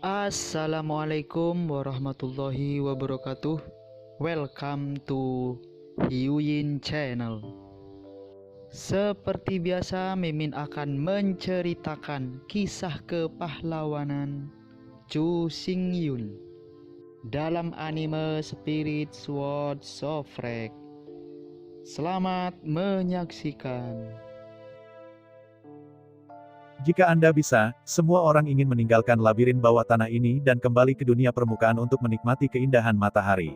Assalamualaikum warahmatullahi wabarakatuh. Welcome to Hyuyin Channel. Seperti biasa, Mimin akan menceritakan kisah kepahlawanan Chu Xingyun dalam anime Spirit Sword Sofrek. Selamat menyaksikan. Jika Anda bisa, semua orang ingin meninggalkan labirin bawah tanah ini dan kembali ke dunia permukaan untuk menikmati keindahan matahari.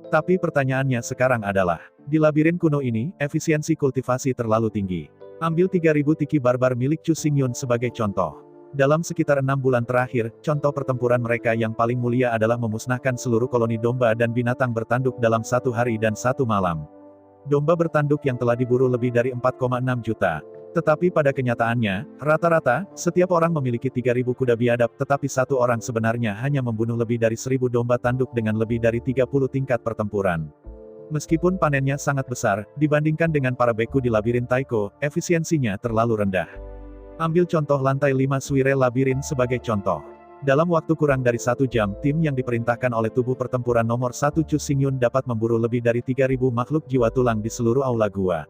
Tapi pertanyaannya sekarang adalah, di labirin kuno ini, efisiensi kultivasi terlalu tinggi. Ambil 3000 tiki barbar milik Chu Xingyun sebagai contoh. Dalam sekitar 6 bulan terakhir, contoh pertempuran mereka yang paling mulia adalah memusnahkan seluruh koloni domba dan binatang bertanduk dalam 1 hari dan 1 malam. Domba bertanduk yang telah diburu lebih dari 4,6 juta. Tetapi pada kenyataannya, rata-rata, setiap orang memiliki 3000 kuda biadab, tetapi satu orang sebenarnya hanya membunuh lebih dari 1000 domba tanduk dengan lebih dari 30 tingkat pertempuran. Meskipun panennya sangat besar, dibandingkan dengan para beku di labirin Taiko, efisiensinya terlalu rendah. Ambil contoh lantai 5 Suire Labirin sebagai contoh. Dalam waktu kurang dari 1 jam, tim yang diperintahkan oleh tubuh pertempuran nomor 1 Chu Xingyun dapat memburu lebih dari 3000 makhluk jiwa tulang di seluruh aula gua.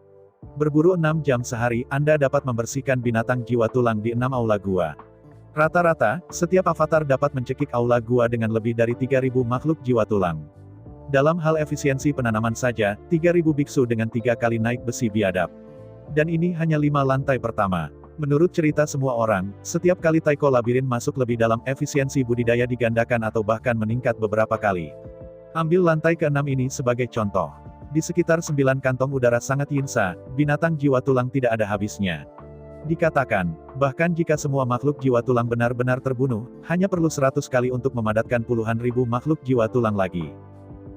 Berburu 6 jam sehari, Anda dapat membersihkan binatang jiwa tulang di 6 aula gua. Rata-rata, setiap avatar dapat mencekik aula gua dengan lebih dari 3000 makhluk jiwa tulang. Dalam hal efisiensi penanaman saja, 3000 biksu dengan 3 kali naik besi biadab. Dan ini hanya 5 lantai pertama. Menurut cerita semua orang, setiap kali Taiko Labirin masuk lebih dalam, efisiensi budidaya digandakan atau bahkan meningkat beberapa kali. Ambil lantai ke-6 ini sebagai contoh. Di sekitar 9 kantong udara sangat yinsa, binatang jiwa tulang tidak ada habisnya. Dikatakan, bahkan jika semua makhluk jiwa tulang benar-benar terbunuh, hanya perlu 100 kali untuk memadatkan puluhan ribu makhluk jiwa tulang lagi.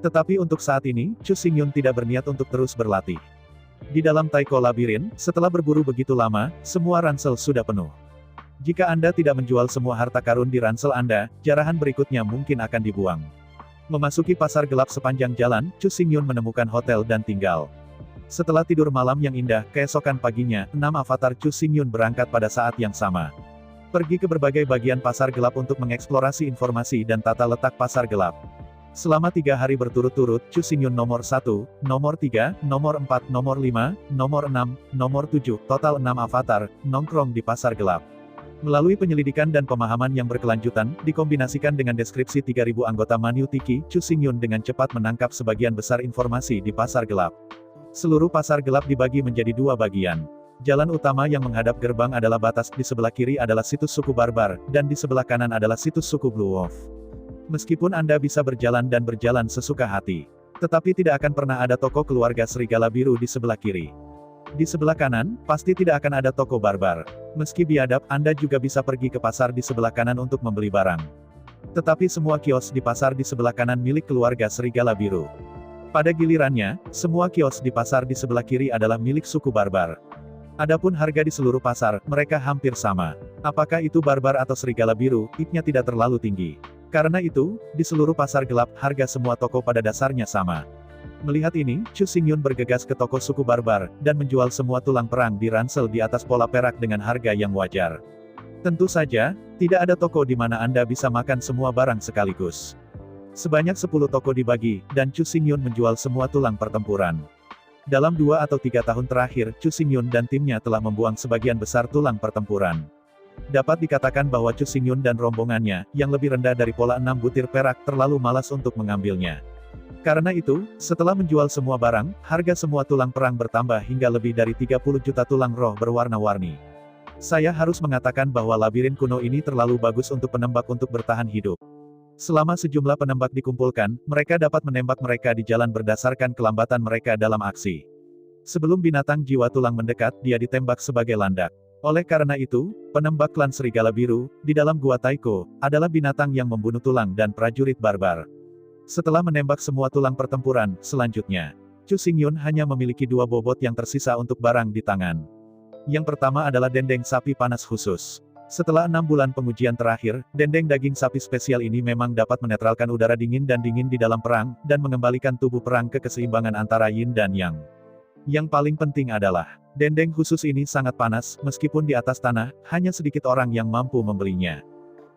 Tetapi untuk saat ini, Chu Xingyun tidak berniat untuk terus berlatih. Di dalam Taiko Labirin, setelah berburu begitu lama, semua ransel sudah penuh. Jika Anda tidak menjual semua harta karun di ransel Anda, jarahan berikutnya mungkin akan dibuang. Memasuki pasar gelap sepanjang jalan, Chu Xingyun menemukan hotel dan tinggal. Setelah tidur malam yang indah, keesokan paginya, 6 avatar Chu Xingyun berangkat pada saat yang sama. Pergi ke berbagai bagian pasar gelap untuk mengeksplorasi informasi dan tata letak pasar gelap. Selama 3 hari berturut-turut, Chu Xingyun nomor 1, nomor 3, nomor 4, nomor 5, nomor 6, nomor 7, total 6 avatar, nongkrong di pasar gelap. Melalui penyelidikan dan pemahaman yang berkelanjutan, dikombinasikan dengan deskripsi 3000 anggota Manyu Tiki, Chu Xingyun dengan cepat menangkap sebagian besar informasi di pasar gelap. Seluruh pasar gelap dibagi menjadi 2 bagian. Jalan utama yang menghadap gerbang adalah batas, di sebelah kiri adalah situs suku barbar, dan di sebelah kanan adalah situs suku Blue Wolf. Meskipun Anda bisa berjalan dan berjalan sesuka hati, tetapi tidak akan pernah ada toko keluarga serigala biru di sebelah kiri. Di sebelah kanan, pasti tidak akan ada toko barbar. Meski biadab, Anda juga bisa pergi ke pasar di sebelah kanan untuk membeli barang. Tetapi semua kios di pasar di sebelah kanan milik keluarga serigala biru. Pada gilirannya, semua kios di pasar di sebelah kiri adalah milik suku barbar. Adapun harga di seluruh pasar, mereka hampir sama. Apakah itu barbar atau serigala biru, IP-nya tidak terlalu tinggi. Karena itu, di seluruh pasar gelap, harga semua toko pada dasarnya sama. Melihat ini, Chu Xingyun bergegas ke toko suku barbar, dan menjual semua tulang perang di ransel di atas pola perak dengan harga yang wajar. Tentu saja, tidak ada toko di mana Anda bisa makan semua barang sekaligus. Sebanyak 10 toko dibagi, dan Chu Xingyun menjual semua tulang pertempuran. Dalam 2 atau 3 tahun terakhir, Chu Xingyun dan timnya telah membuang sebagian besar tulang pertempuran. Dapat dikatakan bahwa Chu Xingyun dan rombongannya, yang lebih rendah dari pola 6 butir perak, terlalu malas untuk mengambilnya. Karena itu, setelah menjual semua barang, harga semua tulang perang bertambah hingga lebih dari 30 juta tulang roh berwarna-warni. Saya harus mengatakan bahwa labirin kuno ini terlalu bagus untuk penembak untuk bertahan hidup. Selama sejumlah penembak dikumpulkan, mereka dapat menembak mereka di jalan berdasarkan kelambatan mereka dalam aksi. Sebelum binatang jiwa tulang mendekat, dia ditembak sebagai landak. Oleh karena itu, penembak klan serigala biru, di dalam gua Taiko, adalah binatang yang membunuh tulang dan prajurit barbar. Setelah menembak semua tulang pertempuran, selanjutnya, Chu Xingyun hanya memiliki 2 bobot yang tersisa untuk barang di tangan. Yang pertama adalah dendeng sapi panas khusus. Setelah 6 bulan pengujian terakhir, dendeng daging sapi spesial ini memang dapat menetralkan udara dingin dan dingin di dalam perang, dan mengembalikan tubuh perang ke keseimbangan antara yin dan yang. Yang paling penting adalah, dendeng khusus ini sangat panas, meskipun di atas tanah, hanya sedikit orang yang mampu membelinya.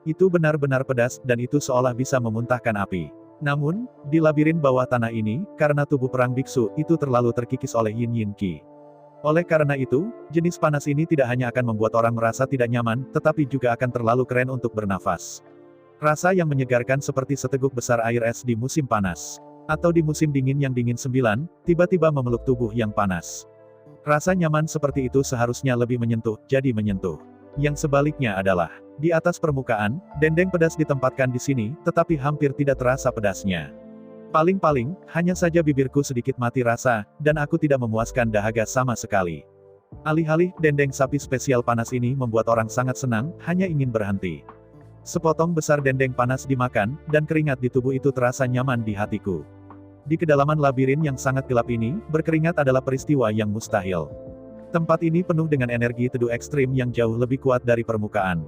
Itu benar-benar pedas, dan itu seolah bisa memuntahkan api. Namun, di labirin bawah tanah ini, karena tubuh perang biksu itu terlalu terkikis oleh Yin Yin Qi. Oleh karena itu, jenis panas ini tidak hanya akan membuat orang merasa tidak nyaman, tetapi juga akan terlalu keren untuk bernafas. Rasa yang menyegarkan seperti seteguk besar air es di musim panas. Atau di musim dingin yang dingin 9, tiba-tiba memeluk tubuh yang panas. Rasa nyaman seperti itu seharusnya lebih menyentuh, jadi menyentuh. Yang sebaliknya adalah, di atas permukaan, dendeng pedas ditempatkan di sini, tetapi hampir tidak terasa pedasnya. Paling-paling, hanya saja bibirku sedikit mati rasa, dan aku tidak memuaskan dahaga sama sekali. Alih-alih, dendeng sapi spesial panas ini membuat orang sangat senang, hanya ingin berhenti. Sepotong besar dendeng panas dimakan, dan keringat di tubuh itu terasa nyaman di hatiku. Di kedalaman labirin yang sangat gelap ini, berkeringat adalah peristiwa yang mustahil. Tempat ini penuh dengan energi teduh ekstrim yang jauh lebih kuat dari permukaan.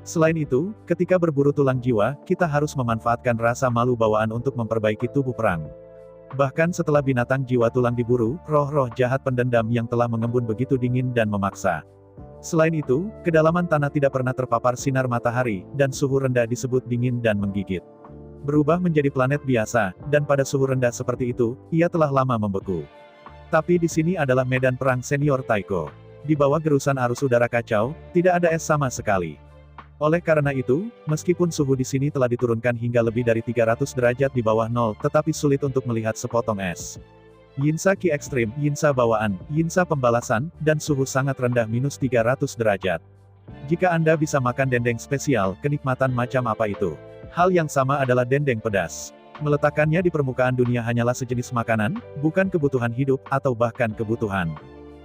Selain itu, ketika berburu tulang jiwa, kita harus memanfaatkan rasa malu bawaan untuk memperbaiki tubuh perang. Bahkan setelah binatang jiwa tulang diburu, roh-roh jahat pendendam yang telah mengembun begitu dingin dan memaksa. Selain itu, kedalaman tanah tidak pernah terpapar sinar matahari, dan suhu rendah disebut dingin dan menggigit. Berubah menjadi planet biasa, dan pada suhu rendah seperti itu, ia telah lama membeku. Tapi di sini adalah medan perang senior Taiko. Di bawah gerusan arus udara kacau, tidak ada es sama sekali. Oleh karena itu, meskipun suhu di sini telah diturunkan hingga lebih dari 300 derajat di bawah nol, tetapi sulit untuk melihat sepotong es. Yinsa Ki ekstrim, Yinsa bawaan, Yinsa pembalasan, dan suhu sangat rendah minus 300 derajat. Jika Anda bisa makan dendeng spesial, kenikmatan macam apa itu? Hal yang sama adalah dendeng pedas. Meletakkannya di permukaan dunia hanyalah sejenis makanan, bukan kebutuhan hidup, atau bahkan kebutuhan.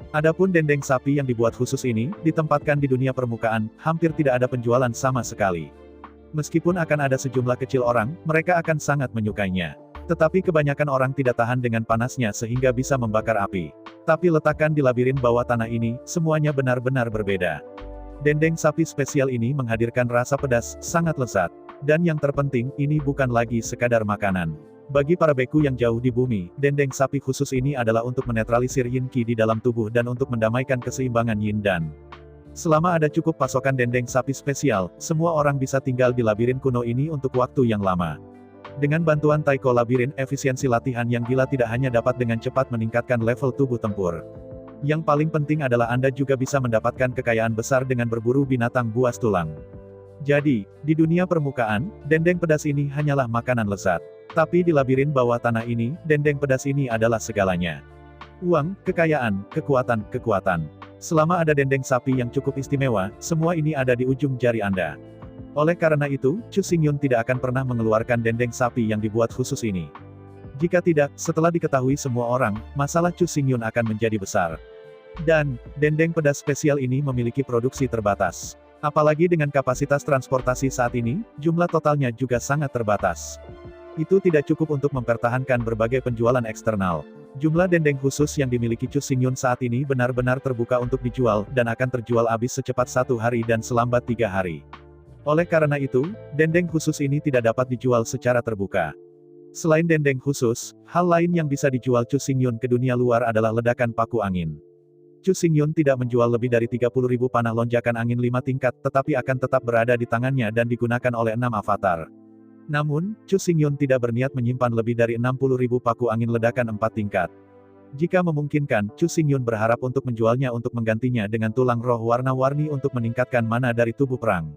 Adapun dendeng sapi yang dibuat khusus ini, ditempatkan di dunia permukaan, hampir tidak ada penjualan sama sekali. Meskipun akan ada sejumlah kecil orang, mereka akan sangat menyukainya. Tetapi kebanyakan orang tidak tahan dengan panasnya sehingga bisa membakar api. Tapi letakkan di labirin bawah tanah ini, semuanya benar-benar berbeda. Dendeng sapi spesial ini menghadirkan rasa pedas, sangat lezat. Dan yang terpenting, ini bukan lagi sekadar makanan. Bagi para beku yang jauh di bumi, dendeng sapi khusus ini adalah untuk menetralisir yin qi di dalam tubuh dan untuk mendamaikan keseimbangan yin dan. Selama ada cukup pasokan dendeng sapi spesial, semua orang bisa tinggal di labirin kuno ini untuk waktu yang lama. Dengan bantuan Taiko Labirin, efisiensi latihan yang gila tidak hanya dapat dengan cepat meningkatkan level tubuh tempur. Yang paling penting adalah Anda juga bisa mendapatkan kekayaan besar dengan berburu binatang buas tulang. Jadi, di dunia permukaan, dendeng pedas ini hanyalah makanan lezat. Tapi di labirin bawah tanah ini, dendeng pedas ini adalah segalanya. Uang, kekayaan, kekuatan. Selama ada dendeng sapi yang cukup istimewa, semua ini ada di ujung jari Anda. Oleh karena itu, Chu Xingyun tidak akan pernah mengeluarkan dendeng sapi yang dibuat khusus ini. Jika tidak, setelah diketahui semua orang, masalah Chu Xingyun akan menjadi besar. Dan, dendeng pedas spesial ini memiliki produksi terbatas. Apalagi dengan kapasitas transportasi saat ini, jumlah totalnya juga sangat terbatas. Itu tidak cukup untuk mempertahankan berbagai penjualan eksternal. Jumlah dendeng khusus yang dimiliki Chu Xingyun saat ini benar-benar terbuka untuk dijual, dan akan terjual habis secepat 1 hari dan selambat 3 hari. Oleh karena itu, dendeng khusus ini tidak dapat dijual secara terbuka. Selain dendeng khusus, hal lain yang bisa dijual Chu Xingyun ke dunia luar adalah ledakan paku angin. Chu Xingyun tidak menjual lebih dari 30.000 panah lonjakan angin 5 tingkat, tetapi akan tetap berada di tangannya dan digunakan oleh 6 avatar. Namun, Chu Xingyun tidak berniat menyimpan lebih dari 60.000 paku angin ledakan 4 tingkat. Jika memungkinkan, Chu Xingyun berharap untuk menjualnya untuk menggantinya dengan tulang roh warna-warni untuk meningkatkan mana dari tubuh perang.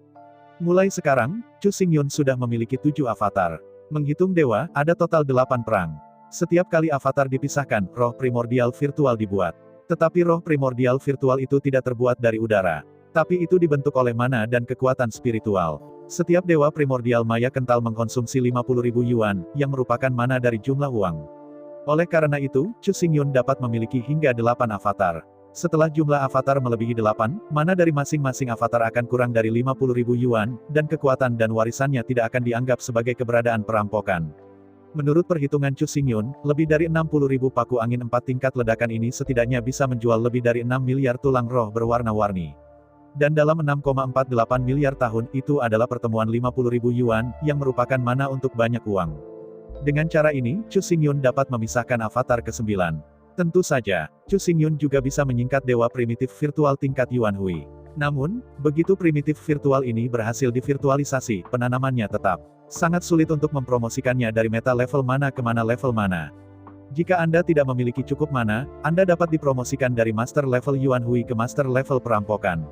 Mulai sekarang, Chu Xingyun sudah memiliki 7 avatar. Menghitung dewa, ada total 8 perang. Setiap kali avatar dipisahkan, roh primordial virtual dibuat. Tetapi roh primordial virtual itu tidak terbuat dari udara. Tapi itu dibentuk oleh mana dan kekuatan spiritual. Setiap dewa primordial maya kental mengkonsumsi 50.000 yuan, yang merupakan mana dari jumlah uang. Oleh karena itu, Chu Xingyun dapat memiliki hingga 8 avatar. Setelah jumlah avatar melebihi 8, mana dari masing-masing avatar akan kurang dari 50.000 yuan, dan kekuatan dan warisannya tidak akan dianggap sebagai keberadaan perampokan. Menurut perhitungan Chu Xingyun, lebih dari 60.000 paku angin 4 tingkat ledakan ini setidaknya bisa menjual lebih dari 6 miliar tulang roh berwarna-warni. Dan dalam 6,48 miliar tahun, itu adalah pertemuan 50.000 yuan, yang merupakan mana untuk banyak uang. Dengan cara ini, Chu Xingyun dapat memisahkan avatar ke-9. Tentu saja, Chu Xingyun juga bisa menyingkat dewa primitif virtual tingkat Yuan Hui. Namun, begitu primitif virtual ini berhasil divirtualisasi, penanamannya tetap sangat sulit untuk mempromosikannya dari meta level mana ke mana level mana. Jika Anda tidak memiliki cukup mana, Anda dapat dipromosikan dari master level Yuan Hui ke master level perampokan.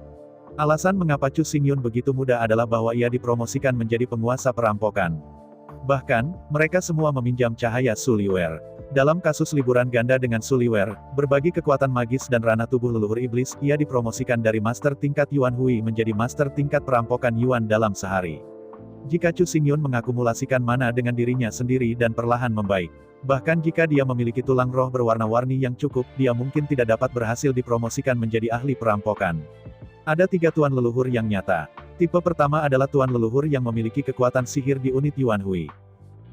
Alasan mengapa Chu Xingyun begitu mudah adalah bahwa ia dipromosikan menjadi penguasa perampokan. Bahkan, mereka semua meminjam cahaya Suliwer. Dalam kasus liburan ganda dengan Suliwer, berbagi kekuatan magis dan ranah tubuh leluhur iblis, ia dipromosikan dari master tingkat Yuan Hui menjadi master tingkat perampokan Yuan dalam sehari. Jika Chu Xingyun mengakumulasikan mana dengan dirinya sendiri dan perlahan membaik. Bahkan jika dia memiliki tulang roh berwarna-warni yang cukup, dia mungkin tidak dapat berhasil dipromosikan menjadi ahli perampokan. Ada 3 tuan leluhur yang nyata. Tipe pertama adalah tuan leluhur yang memiliki kekuatan sihir di unit Yuan Hui.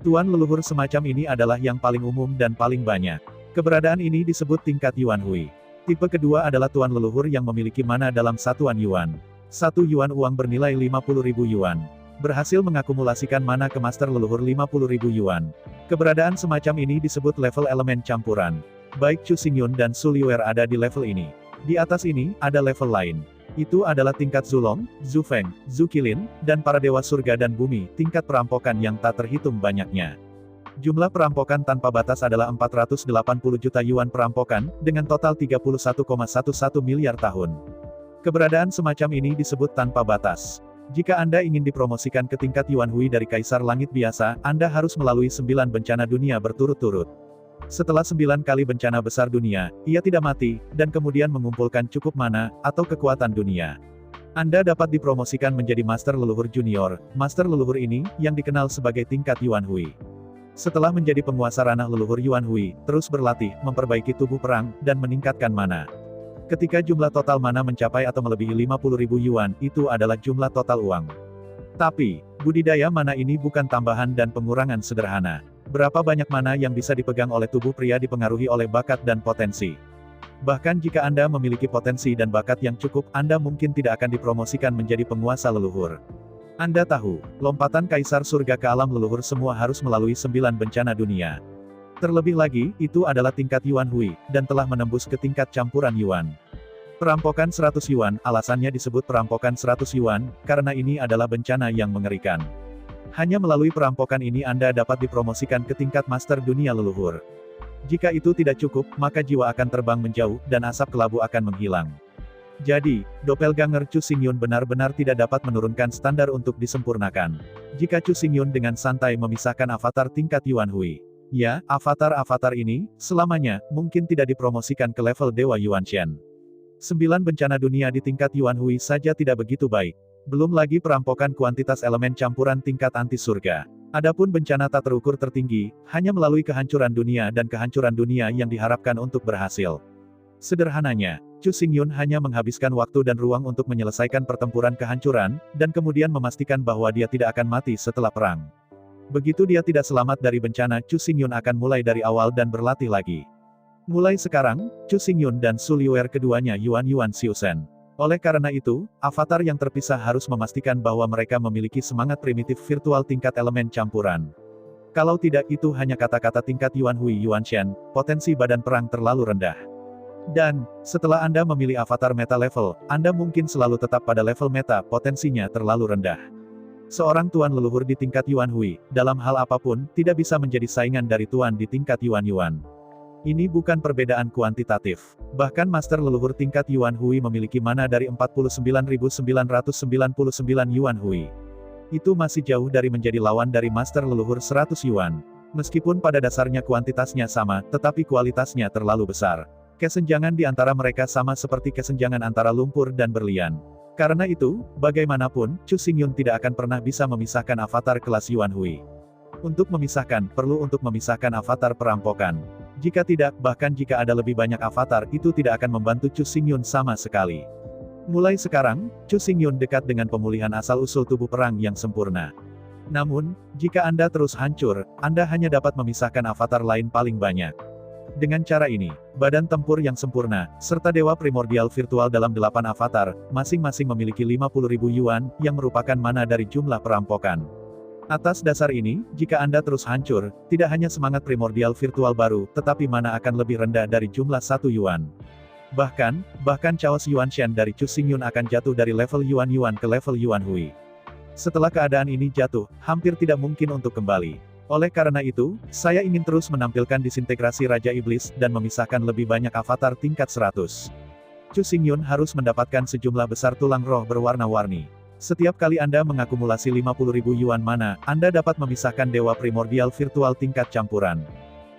Tuan leluhur semacam ini adalah yang paling umum dan paling banyak. Keberadaan ini disebut tingkat Yuan Hui. Tipe kedua adalah tuan leluhur yang memiliki mana dalam satuan Yuan. 1 Yuan uang bernilai 50.000 Yuan. Berhasil mengakumulasikan mana ke master leluhur 50.000 Yuan. Keberadaan semacam ini disebut level elemen campuran. Baik Chu Xingyun dan Suliwer ada di level ini. Di atas ini, ada level lain. Itu adalah tingkat Zulong, Zufeng, Zukilin, dan para dewa surga dan bumi, tingkat perampokan yang tak terhitung banyaknya. Jumlah perampokan tanpa batas adalah 480 juta Yuan perampokan, dengan total 31,11 miliar tahun. Keberadaan semacam ini disebut tanpa batas. Jika Anda ingin dipromosikan ke tingkat Yuan Hui dari Kaisar Langit biasa, Anda harus melalui 9 bencana dunia berturut-turut. Setelah 9 kali bencana besar dunia, ia tidak mati, dan kemudian mengumpulkan cukup mana, atau kekuatan dunia. Anda dapat dipromosikan menjadi Master Leluhur Junior. Master Leluhur ini, yang dikenal sebagai tingkat Yuan Hui. Setelah menjadi penguasa ranah leluhur Yuan Hui, terus berlatih, memperbaiki tubuh perang, dan meningkatkan mana. Ketika jumlah total mana mencapai atau melebihi 50.000 Yuan, itu adalah jumlah total uang. Tapi, budidaya mana ini bukan tambahan dan pengurangan sederhana. Berapa banyak mana yang bisa dipegang oleh tubuh pria dipengaruhi oleh bakat dan potensi. Bahkan jika Anda memiliki potensi dan bakat yang cukup, Anda mungkin tidak akan dipromosikan menjadi penguasa leluhur. Anda tahu, lompatan Kaisar Surga ke alam leluhur semua harus melalui 9 bencana dunia. Terlebih lagi, itu adalah tingkat Yuan Hui, dan telah menembus ke tingkat campuran Yuan. Perampokan 100 Yuan, alasannya disebut perampokan 100 Yuan, karena ini adalah bencana yang mengerikan. Hanya melalui perampokan ini Anda dapat dipromosikan ke tingkat master dunia leluhur. Jika itu tidak cukup, maka jiwa akan terbang menjauh, dan asap kelabu akan menghilang. Jadi, doppelganger Chu Xingyun benar-benar tidak dapat menurunkan standar untuk disempurnakan. Jika Chu Xingyun dengan santai memisahkan avatar tingkat Yuan Hui. Ya, avatar-avatar ini, selamanya, mungkin tidak dipromosikan ke level Dewa Yuanshen. 9 bencana dunia di tingkat Yuan Hui saja tidak begitu baik. Belum lagi perampokan kuantitas elemen campuran tingkat anti surga. Adapun bencana tak terukur tertinggi, hanya melalui kehancuran dunia dan kehancuran dunia yang diharapkan untuk berhasil. Sederhananya, Chu Xingyun hanya menghabiskan waktu dan ruang untuk menyelesaikan pertempuran kehancuran, dan kemudian memastikan bahwa dia tidak akan mati setelah perang. Begitu dia tidak selamat dari bencana, Chu Xingyun akan mulai dari awal dan berlatih lagi. Mulai sekarang, Chu Xingyun dan Suliwer keduanya Yuan Xiusen. Oleh karena itu, avatar yang terpisah harus memastikan bahwa mereka memiliki semangat primitif virtual tingkat elemen campuran. Kalau tidak, itu hanya kata-kata tingkat Yuan Hui Yuanshen, potensi badan perang terlalu rendah. Dan, setelah Anda memilih avatar meta level, Anda mungkin selalu tetap pada level meta, potensinya terlalu rendah. Seorang tuan leluhur di tingkat Yuan Hui, dalam hal apapun, tidak bisa menjadi saingan dari tuan di tingkat Yuan. Ini bukan perbedaan kuantitatif. Bahkan master leluhur tingkat Yuan Hui memiliki mana dari 49.999 Yuan Hui. Itu masih jauh dari menjadi lawan dari master leluhur 100 Yuan. Meskipun pada dasarnya kuantitasnya sama, tetapi kualitasnya terlalu besar. Kesenjangan di antara mereka sama seperti kesenjangan antara lumpur dan berlian. Karena itu, bagaimanapun, Chu Xingyun tidak akan pernah bisa memisahkan avatar kelas Yuan Hui. Untuk memisahkan, perlu untuk memisahkan avatar perampokan. Jika tidak, bahkan jika ada lebih banyak avatar, itu tidak akan membantu Chu Xingyun sama sekali. Mulai sekarang, Chu Xingyun dekat dengan pemulihan asal-usul tubuh perang yang sempurna. Namun, jika Anda terus hancur, Anda hanya dapat memisahkan avatar lain paling banyak. Dengan cara ini, badan tempur yang sempurna, serta dewa primordial virtual dalam 8 avatar, masing-masing memiliki 50.000 Yuan, yang merupakan mana dari jumlah perampokan. Atas dasar ini, jika Anda terus hancur, tidak hanya semangat primordial virtual baru, tetapi mana akan lebih rendah dari jumlah 1 Yuan. Bahkan Chaos Yuanshan dari Chu Xingyun akan jatuh dari level Yuan Yuan ke level Yuan Hui. Setelah keadaan ini jatuh, hampir tidak mungkin untuk kembali. Oleh karena itu, saya ingin terus menampilkan disintegrasi Raja Iblis dan memisahkan lebih banyak avatar tingkat 100. Chu Xingyun harus mendapatkan sejumlah besar tulang roh berwarna-warni. Setiap kali Anda mengakumulasi 50.000 yuan mana, Anda dapat memisahkan dewa primordial virtual tingkat campuran.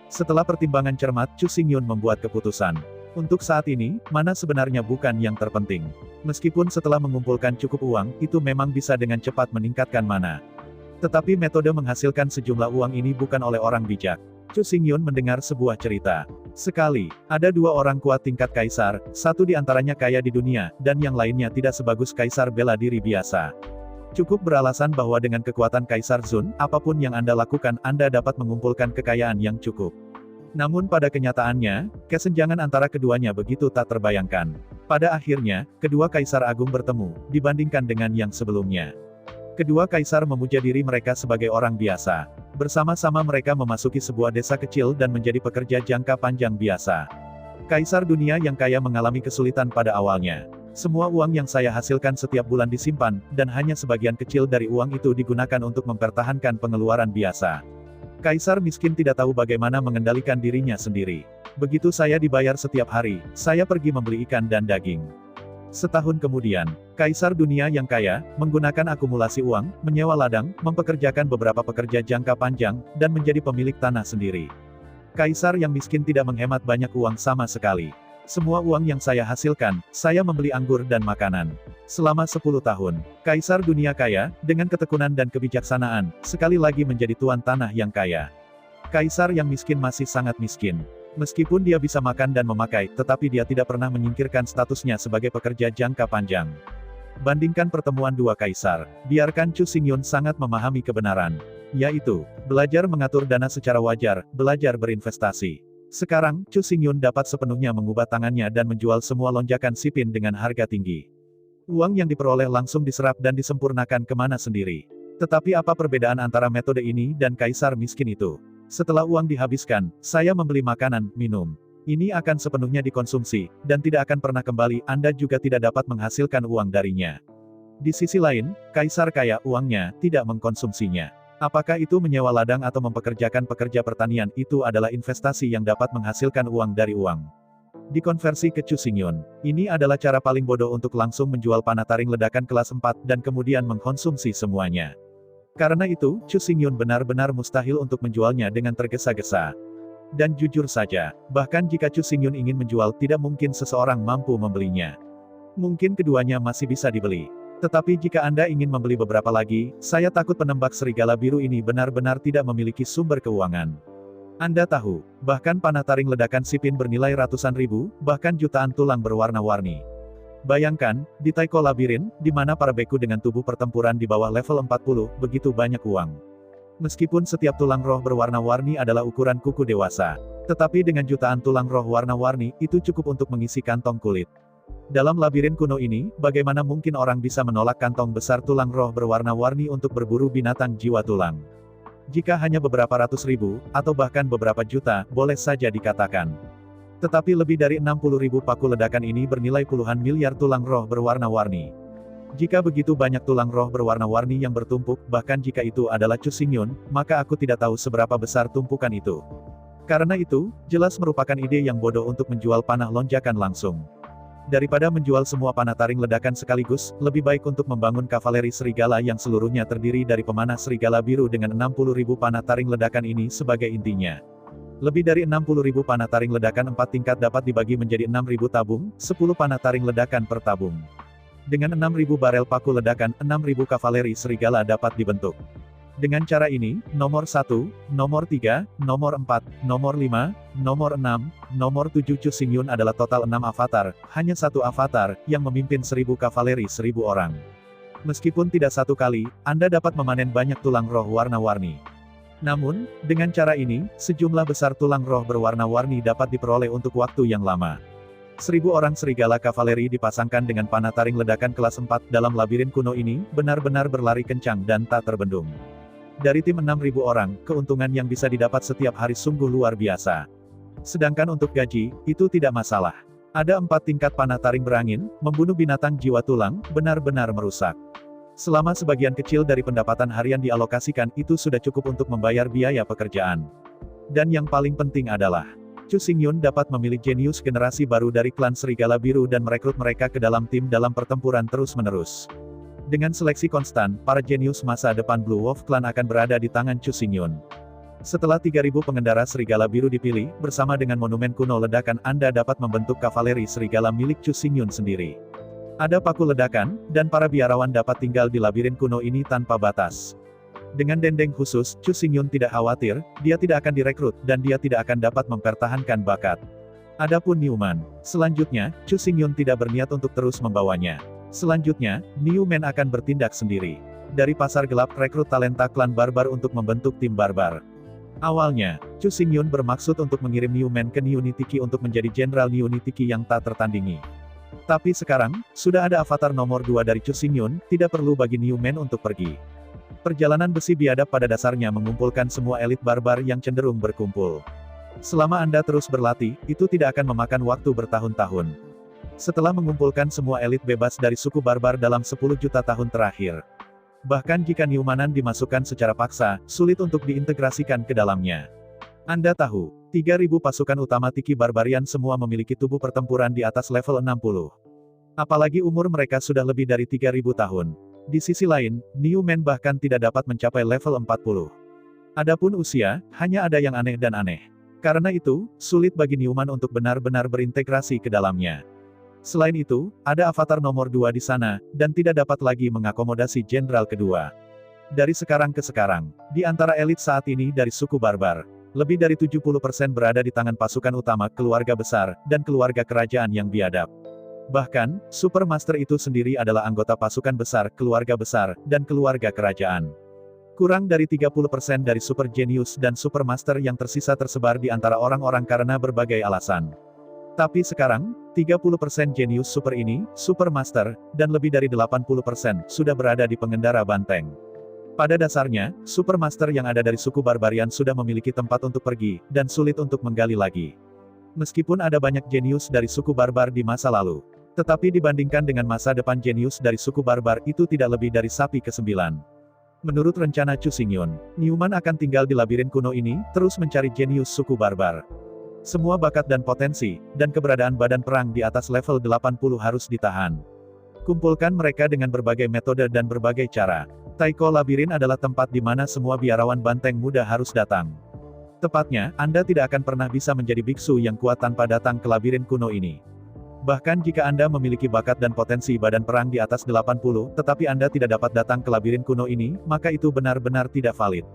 Setelah pertimbangan cermat, Chu Xingyun membuat keputusan. Untuk saat ini, mana sebenarnya bukan yang terpenting. Meskipun setelah mengumpulkan cukup uang, itu memang bisa dengan cepat meningkatkan mana. Tetapi metode menghasilkan sejumlah uang ini bukan oleh orang bijak. Chu Xingyun mendengar sebuah cerita. Sekali, ada dua orang kuat tingkat kaisar, satu di antaranya kaya di dunia, dan yang lainnya tidak sebagus kaisar bela diri biasa. Cukup beralasan bahwa dengan kekuatan Kaisar Zun, apapun yang Anda lakukan, Anda dapat mengumpulkan kekayaan yang cukup. Namun pada kenyataannya, kesenjangan antara keduanya begitu tak terbayangkan. Pada akhirnya, kedua kaisar agung bertemu, dibandingkan dengan yang sebelumnya. Kedua kaisar memuja diri mereka sebagai orang biasa. Bersama-sama mereka memasuki sebuah desa kecil dan menjadi pekerja jangka panjang biasa. Kaisar dunia yang kaya mengalami kesulitan pada awalnya. Semua uang yang saya hasilkan setiap bulan disimpan, dan hanya sebagian kecil dari uang itu digunakan untuk mempertahankan pengeluaran biasa. Kaisar miskin tidak tahu bagaimana mengendalikan dirinya sendiri. Begitu saya dibayar setiap hari, saya pergi membeli ikan dan daging. Setahun kemudian, Kaisar dunia yang kaya, menggunakan akumulasi uang, menyewa ladang, mempekerjakan beberapa pekerja jangka panjang, dan menjadi pemilik tanah sendiri. Kaisar yang miskin tidak menghemat banyak uang sama sekali. Semua uang yang saya hasilkan, saya membeli anggur dan makanan. Selama 10 tahun, Kaisar dunia kaya, dengan ketekunan dan kebijaksanaan, sekali lagi menjadi tuan tanah yang kaya. Kaisar yang miskin masih sangat miskin. Meskipun dia bisa makan dan memakai, tetapi dia tidak pernah menyingkirkan statusnya sebagai pekerja jangka panjang. Bandingkan pertemuan dua kaisar, biarkan Chu Xingyun sangat memahami kebenaran. Yaitu, belajar mengatur dana secara wajar, belajar berinvestasi. Sekarang, Chu Xingyun dapat sepenuhnya mengubah tangannya dan menjual semua lonjakan sipin dengan harga tinggi. Uang yang diperoleh langsung diserap dan disempurnakan kemana sendiri. Tetapi apa perbedaan antara metode ini dan kaisar miskin itu? Setelah uang dihabiskan, saya membeli makanan, minum. Ini akan sepenuhnya dikonsumsi, dan tidak akan pernah kembali, Anda juga tidak dapat menghasilkan uang darinya. Di sisi lain, kaisar kaya, uangnya, tidak mengkonsumsinya. Apakah itu menyewa ladang atau mempekerjakan pekerja pertanian, itu adalah investasi yang dapat menghasilkan uang dari uang. Dikonversi ke Chu Xingyun. Ini adalah cara paling bodoh untuk langsung menjual panah taring ledakan kelas 4 dan kemudian mengkonsumsi semuanya. Karena itu, Chu Xingyun benar-benar mustahil untuk menjualnya dengan tergesa-gesa. Dan jujur saja, bahkan jika Chu Xingyun ingin menjual, tidak mungkin seseorang mampu membelinya. Mungkin keduanya masih bisa dibeli. Tetapi jika Anda ingin membeli beberapa lagi, saya takut penembak serigala biru ini benar-benar tidak memiliki sumber keuangan. Anda tahu, bahkan panah taring ledakan sipin bernilai ratusan ribu, bahkan jutaan tulang berwarna-warni. Bayangkan, di Taiko Labirin, di mana para beku dengan tubuh pertempuran di bawah level 40, begitu banyak uang. Meskipun setiap tulang roh berwarna-warni adalah ukuran kuku dewasa. Tetapi dengan jutaan tulang roh warna-warni, itu cukup untuk mengisi kantong kulit. Dalam labirin kuno ini, bagaimana mungkin orang bisa menolak kantong besar tulang roh berwarna-warni untuk berburu binatang jiwa tulang? Jika hanya beberapa ratus ribu, atau bahkan beberapa juta, boleh saja dikatakan. Tetapi lebih dari 60.000 paku ledakan ini bernilai puluhan miliar tulang roh berwarna-warni. Jika begitu banyak tulang roh berwarna-warni yang bertumpuk, bahkan jika itu adalah Chu Xingyun, maka aku tidak tahu seberapa besar tumpukan itu. Karena itu, jelas merupakan ide yang bodoh untuk menjual panah lonjakan langsung. Daripada menjual semua panah taring ledakan sekaligus, lebih baik untuk membangun kavaleri serigala yang seluruhnya terdiri dari pemanah serigala biru dengan 60.000 panah taring ledakan ini sebagai intinya. Lebih dari 60.000 panah taring ledakan 4 tingkat dapat dibagi menjadi 6.000 tabung, 10 panah taring ledakan per tabung. Dengan 6.000 barel paku ledakan, 6.000 kavaleri serigala dapat dibentuk. Dengan cara ini, nomor 1, nomor 3, nomor 4, nomor 5, nomor 6, nomor 7 Chu Xingyun adalah total 6 avatar, hanya satu avatar, yang memimpin 1000 kavaleri 1000 orang. Meskipun tidak satu kali, Anda dapat memanen banyak tulang roh warna-warni. Namun, dengan cara ini, sejumlah besar tulang roh berwarna-warni dapat diperoleh untuk waktu yang lama. 1000 orang serigala kavaleri dipasangkan dengan panah taring ledakan kelas 4 dalam labirin kuno ini, benar-benar berlari kencang dan tak terbendung. Dari tim 6.000 orang, keuntungan yang bisa didapat setiap hari sungguh luar biasa. Sedangkan untuk gaji, itu tidak masalah. Ada 4 tingkat panah taring berangin, membunuh binatang jiwa tulang, benar-benar merusak. Selama sebagian kecil dari pendapatan harian dialokasikan, itu sudah cukup untuk membayar biaya pekerjaan. Dan yang paling penting adalah, Chu Xingyun dapat memilih jenius generasi baru dari klan Serigala Biru dan merekrut mereka ke dalam tim dalam pertempuran terus-menerus. Dengan seleksi konstan, para jenius masa depan Blue Wolf Clan akan berada di tangan Chu Xingyun. Setelah 3.000 pengendara Serigala Biru dipilih, bersama dengan monumen kuno ledakan Anda dapat membentuk kavaleri serigala milik Chu Xingyun sendiri. Ada paku ledakan, dan para biarawan dapat tinggal di labirin kuno ini tanpa batas. Dengan dendeng khusus, Chu Xingyun tidak khawatir, dia tidak akan direkrut, dan dia tidak akan dapat mempertahankan bakat. Adapun Newman, selanjutnya, Chu Xingyun tidak berniat untuk terus membawanya. Selanjutnya, Newman akan bertindak sendiri. Dari pasar gelap rekrut talenta klan barbar untuk membentuk tim barbar. Awalnya, Chu Xingyun bermaksud untuk mengirim Newman ke New Nitiki untuk menjadi Jenderal New Nitiki yang tak tertandingi. Tapi sekarang, sudah ada avatar nomor 2 dari Chu Xingyun, tidak perlu bagi Newman untuk pergi. Perjalanan besi biadab pada dasarnya mengumpulkan semua elit barbar yang cenderung berkumpul. Selama Anda terus berlatih, itu tidak akan memakan waktu bertahun-tahun. Setelah mengumpulkan semua elit bebas dari suku barbar dalam 10 juta tahun terakhir. Bahkan jika Newmanan dimasukkan secara paksa, sulit untuk diintegrasikan ke dalamnya. Anda tahu, 3.000 pasukan utama Tiki Barbarian semua memiliki tubuh pertempuran di atas level 60. Apalagi umur mereka sudah lebih dari 3.000 tahun. Di sisi lain, Newman bahkan tidak dapat mencapai level 40. Adapun usia, hanya ada yang aneh dan aneh. Karena itu, sulit bagi Newman untuk benar-benar berintegrasi ke dalamnya. Selain itu, ada avatar nomor 2 di sana, dan tidak dapat lagi mengakomodasi jenderal kedua. Dari sekarang ke sekarang, di antara elit saat ini dari suku barbar, lebih dari 70% berada di tangan pasukan utama keluarga besar, dan keluarga kerajaan yang biadab. Bahkan, Super Master itu sendiri adalah anggota pasukan besar, keluarga besar, dan keluarga kerajaan. Kurang dari 30% dari Super Genius dan Super Master yang tersisa tersebar di antara orang-orang karena berbagai alasan. Tapi sekarang, 30% jenius super ini, Super Master, dan lebih dari 80% sudah berada di pengendara banteng. Pada dasarnya, Super Master yang ada dari suku Barbarian sudah memiliki tempat untuk pergi, dan sulit untuk menggali lagi. Meskipun ada banyak jenius dari suku barbar di masa lalu. Tetapi dibandingkan dengan masa depan jenius dari suku barbar itu tidak lebih dari sapi ke-9. Menurut rencana Chu Xingyun, Newman akan tinggal di labirin kuno ini, terus mencari jenius suku barbar. Semua bakat dan potensi, dan keberadaan badan perang di atas level 80 harus ditahan. Kumpulkan mereka dengan berbagai metode dan berbagai cara. Taiko Labirin adalah tempat di mana semua biarawan banteng muda harus datang. Tepatnya, Anda tidak akan pernah bisa menjadi biksu yang kuat tanpa datang ke labirin kuno ini. Bahkan jika Anda memiliki bakat dan potensi badan perang di atas 80, tetapi Anda tidak dapat datang ke labirin kuno ini, maka itu benar-benar tidak valid.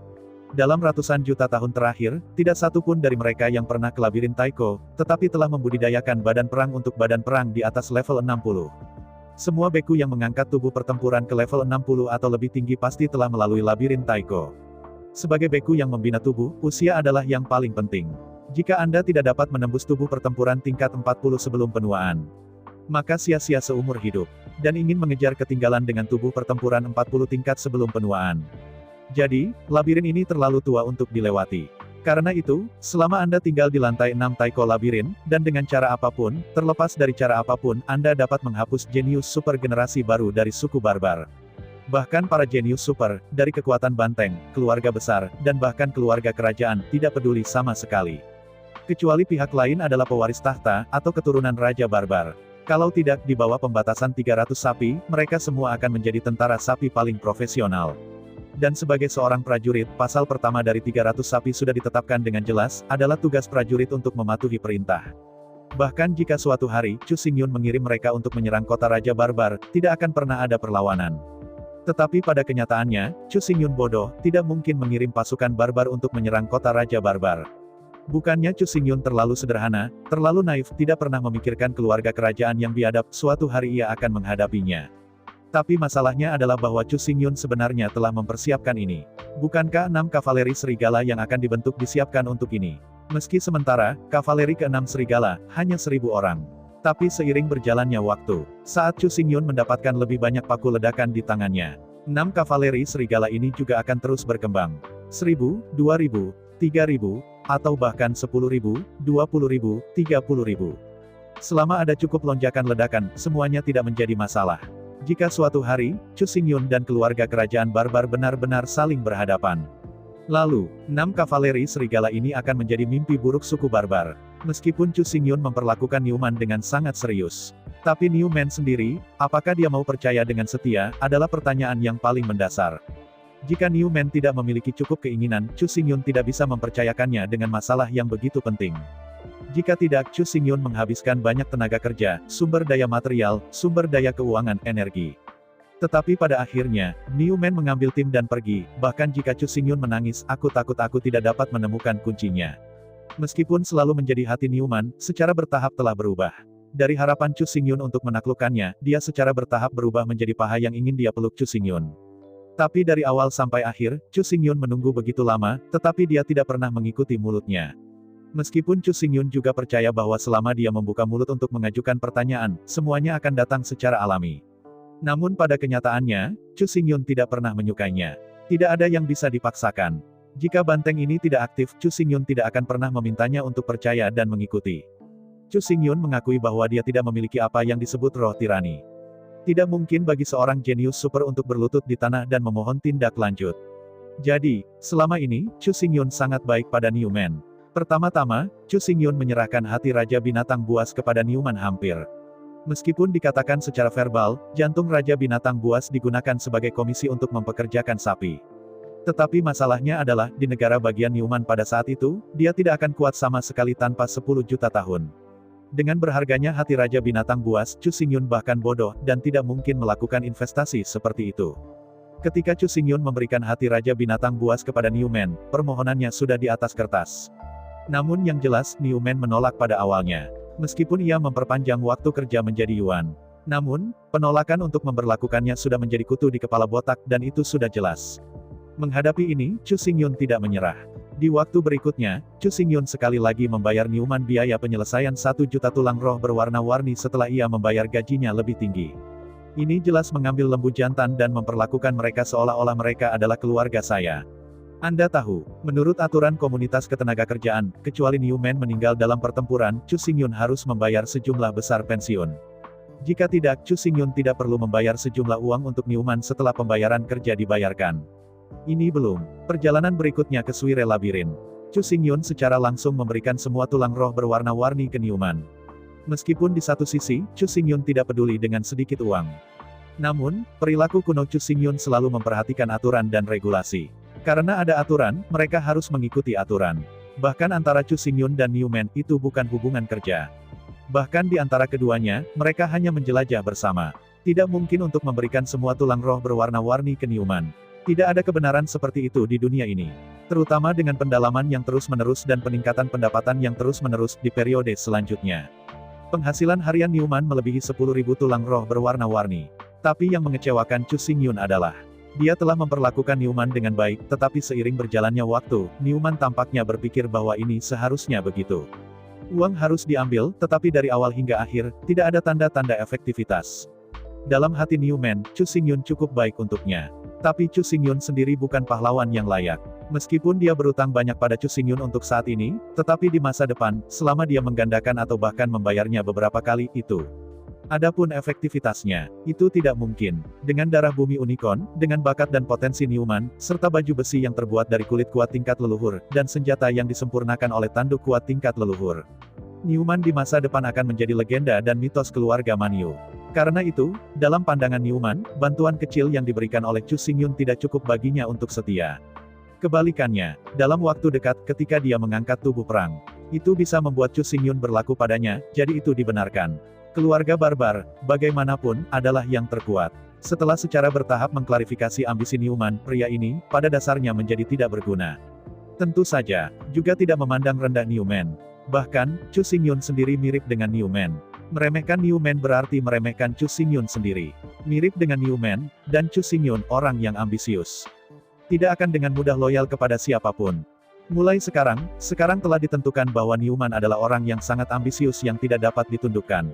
Dalam ratusan juta tahun terakhir, tidak satu pun dari mereka yang pernah ke labirin Taiko, tetapi telah membudidayakan badan perang untuk badan perang di atas level 60. Semua beku yang mengangkat tubuh pertempuran ke level 60 atau lebih tinggi pasti telah melalui labirin Taiko. Sebagai beku yang membina tubuh, usia adalah yang paling penting. Jika Anda tidak dapat menembus tubuh pertempuran tingkat 40 sebelum penuaan, maka sia-sia seumur hidup, dan ingin mengejar ketinggalan dengan tubuh pertempuran 40 tingkat sebelum penuaan. Jadi, labirin ini terlalu tua untuk dilewati. Karena itu, selama Anda tinggal di lantai 6 Taiko Labirin, dan dengan cara apapun, terlepas dari cara apapun, Anda dapat menghapus jenius super generasi baru dari suku barbar. Bahkan para jenius super, dari kekuatan banteng, keluarga besar, dan bahkan keluarga kerajaan, tidak peduli sama sekali. Kecuali pihak lain adalah pewaris tahta, atau keturunan raja barbar. Kalau tidak, di bawah pembatasan 300 sapi, mereka semua akan menjadi tentara sapi paling profesional. Dan sebagai seorang prajurit, pasal pertama dari 300 sapi sudah ditetapkan dengan jelas, adalah tugas prajurit untuk mematuhi perintah. Bahkan jika suatu hari, Chu Xingyun mengirim mereka untuk menyerang kota Raja Barbar, tidak akan pernah ada perlawanan. Tetapi pada kenyataannya, Chu Xingyun bodoh, tidak mungkin mengirim pasukan barbar untuk menyerang kota Raja Barbar. Bukannya Chu Xingyun terlalu sederhana, terlalu naif, tidak pernah memikirkan keluarga kerajaan yang biadab, suatu hari ia akan menghadapinya. Tapi masalahnya adalah bahwa Chu Xingyun sebenarnya telah mempersiapkan ini. Bukankah 6 kavaleri serigala yang akan dibentuk disiapkan untuk ini? Meski sementara, kavaleri ke-6 serigala, hanya 1.000 orang. Tapi seiring berjalannya waktu, saat Chu Xingyun mendapatkan lebih banyak paku ledakan di tangannya, 6 kavaleri serigala ini juga akan terus berkembang. 1.000, 2.000, 3.000, atau bahkan 10.000, 20.000, 30.000. Selama ada cukup lonjakan ledakan, semuanya tidak menjadi masalah. Jika suatu hari, Chu Xingyun dan keluarga kerajaan barbar benar-benar saling berhadapan, lalu, 6 kavaleri serigala ini akan menjadi mimpi buruk suku barbar. Meskipun Chu Xingyun memperlakukan Newman dengan sangat serius. Tapi Newman sendiri, apakah dia mau percaya dengan setia, adalah pertanyaan yang paling mendasar. Jika Newman tidak memiliki cukup keinginan, Chu Xingyun tidak bisa mempercayakannya dengan masalah yang begitu penting. Jika tidak, Chu Xingyun menghabiskan banyak tenaga kerja, sumber daya material, sumber daya keuangan, energi. Tetapi pada akhirnya, Newman mengambil tim dan pergi, bahkan jika Chu Xingyun menangis, aku takut aku tidak dapat menemukan kuncinya. Meskipun selalu menjadi hati Newman, secara bertahap telah berubah. Dari harapan Chu Xingyun untuk menaklukkannya, dia secara bertahap berubah menjadi paha yang ingin dia peluk Chu Xingyun. Tapi dari awal sampai akhir, Chu Xingyun menunggu begitu lama, tetapi dia tidak pernah mengikuti mulutnya. Meskipun Chu Xingyun juga percaya bahwa selama dia membuka mulut untuk mengajukan pertanyaan, semuanya akan datang secara alami. Namun pada kenyataannya, Chu Xingyun tidak pernah menyukainya. Tidak ada yang bisa dipaksakan. Jika banteng ini tidak aktif, Chu Xingyun tidak akan pernah memintanya untuk percaya dan mengikuti. Chu Xingyun mengakui bahwa dia tidak memiliki apa yang disebut roh tirani. Tidak mungkin bagi seorang jenius super untuk berlutut di tanah dan memohon tindak lanjut. Jadi, selama ini, Chu Xingyun sangat baik pada Newman. Pertama-tama, Chu Xingyun menyerahkan hati Raja Binatang Buas kepada Newman hampir. Meskipun dikatakan secara verbal, jantung Raja Binatang Buas digunakan sebagai komisi untuk mempekerjakan sapi. Tetapi masalahnya adalah, di negara bagian Newman pada saat itu, dia tidak akan kuat sama sekali tanpa 10 juta tahun. Dengan berharganya hati Raja Binatang Buas, Chu Xingyun bahkan bodoh, dan tidak mungkin melakukan investasi seperti itu. Ketika Chu Xingyun memberikan hati Raja Binatang Buas kepada Newman, permohonannya sudah di atas kertas. Namun yang jelas, Newman menolak pada awalnya. Meskipun ia memperpanjang waktu kerja menjadi yuan. Namun, penolakan untuk memberlakukannya sudah menjadi kutu di kepala botak dan itu sudah jelas. Menghadapi ini, Chu Xingyun tidak menyerah. Di waktu berikutnya, Chu Xingyun sekali lagi membayar Newman biaya penyelesaian 1 juta tulang roh berwarna-warni setelah ia membayar gajinya lebih tinggi. Ini jelas mengambil lembu jantan dan memperlakukan mereka seolah-olah mereka adalah keluarga saya. Anda tahu, menurut aturan komunitas ketenagakerjaan, kecuali Newman meninggal dalam pertempuran, Chu Xingyun harus membayar sejumlah besar pensiun. Jika tidak, Chu Xingyun tidak perlu membayar sejumlah uang untuk Newman setelah pembayaran kerja dibayarkan. Ini belum. Perjalanan berikutnya ke Suire Labirin. Chu Xingyun secara langsung memberikan semua tulang roh berwarna-warni ke Newman. Meskipun di satu sisi, Chu Xingyun tidak peduli dengan sedikit uang. Namun, perilaku kuno Chu Xingyun selalu memperhatikan aturan dan regulasi. Karena ada aturan, mereka harus mengikuti aturan. Bahkan antara Chu Xingyun dan Newman, itu bukan hubungan kerja. Bahkan di antara keduanya, mereka hanya menjelajah bersama. Tidak mungkin untuk memberikan semua tulang roh berwarna-warni ke Newman. Tidak ada kebenaran seperti itu di dunia ini. Terutama dengan pendalaman yang terus-menerus dan peningkatan pendapatan yang terus-menerus di periode selanjutnya. Penghasilan harian Newman melebihi 10.000 tulang roh berwarna-warni. Tapi yang mengecewakan Chu Xingyun adalah, dia telah memperlakukan Newman dengan baik, tetapi seiring berjalannya waktu, Newman tampaknya berpikir bahwa ini seharusnya begitu. Uang harus diambil, tetapi dari awal hingga akhir, tidak ada tanda-tanda efektivitas. Dalam hati Newman, Chu Xingyun cukup baik untuknya. Tapi Chu Xingyun sendiri bukan pahlawan yang layak. Meskipun dia berutang banyak pada Chu Xingyun untuk saat ini, tetapi di masa depan, selama dia menggandakan atau bahkan membayarnya beberapa kali, itu. Adapun efektivitasnya, itu tidak mungkin. Dengan darah bumi unicorn, dengan bakat dan potensi Newman, serta baju besi yang terbuat dari kulit kuat tingkat leluhur, dan senjata yang disempurnakan oleh tanduk kuat tingkat leluhur. Newman di masa depan akan menjadi legenda dan mitos keluarga Manyu. Karena itu, dalam pandangan Newman, bantuan kecil yang diberikan oleh Chu Xingyun tidak cukup baginya untuk setia. Kebalikannya, dalam waktu dekat ketika dia mengangkat tubuh perang, itu bisa membuat Chu Xingyun berlaku padanya, jadi itu dibenarkan. Keluarga barbar, bagaimanapun, adalah yang terkuat. Setelah secara bertahap mengklarifikasi ambisi Newman, pria ini, pada dasarnya menjadi tidak berguna. Tentu saja, juga tidak memandang rendah Newman. Bahkan, Chu Xingyun sendiri mirip dengan Newman. Meremehkan Newman berarti meremehkan Chu Xingyun sendiri. Mirip dengan Newman, dan Chu Xingyun, orang yang ambisius. Tidak akan dengan mudah loyal kepada siapapun. Mulai sekarang telah ditentukan bahwa Newman adalah orang yang sangat ambisius yang tidak dapat ditundukkan.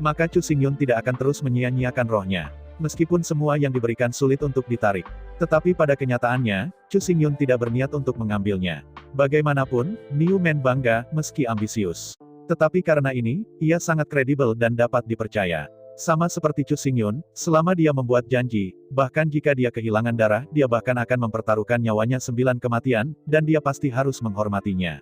Maka Chu Xingyun tidak akan terus menyia-nyiakan rohnya. Meskipun semua yang diberikan sulit untuk ditarik. Tetapi pada kenyataannya, Chu Xingyun tidak berniat untuk mengambilnya. Bagaimanapun, Newman bangga, meski ambisius. Tetapi karena ini, ia sangat kredibel dan dapat dipercaya. Sama seperti Chu Xingyun, selama dia membuat janji, bahkan jika dia kehilangan darah, dia bahkan akan mempertaruhkan nyawanya 9 kematian, dan dia pasti harus menghormatinya.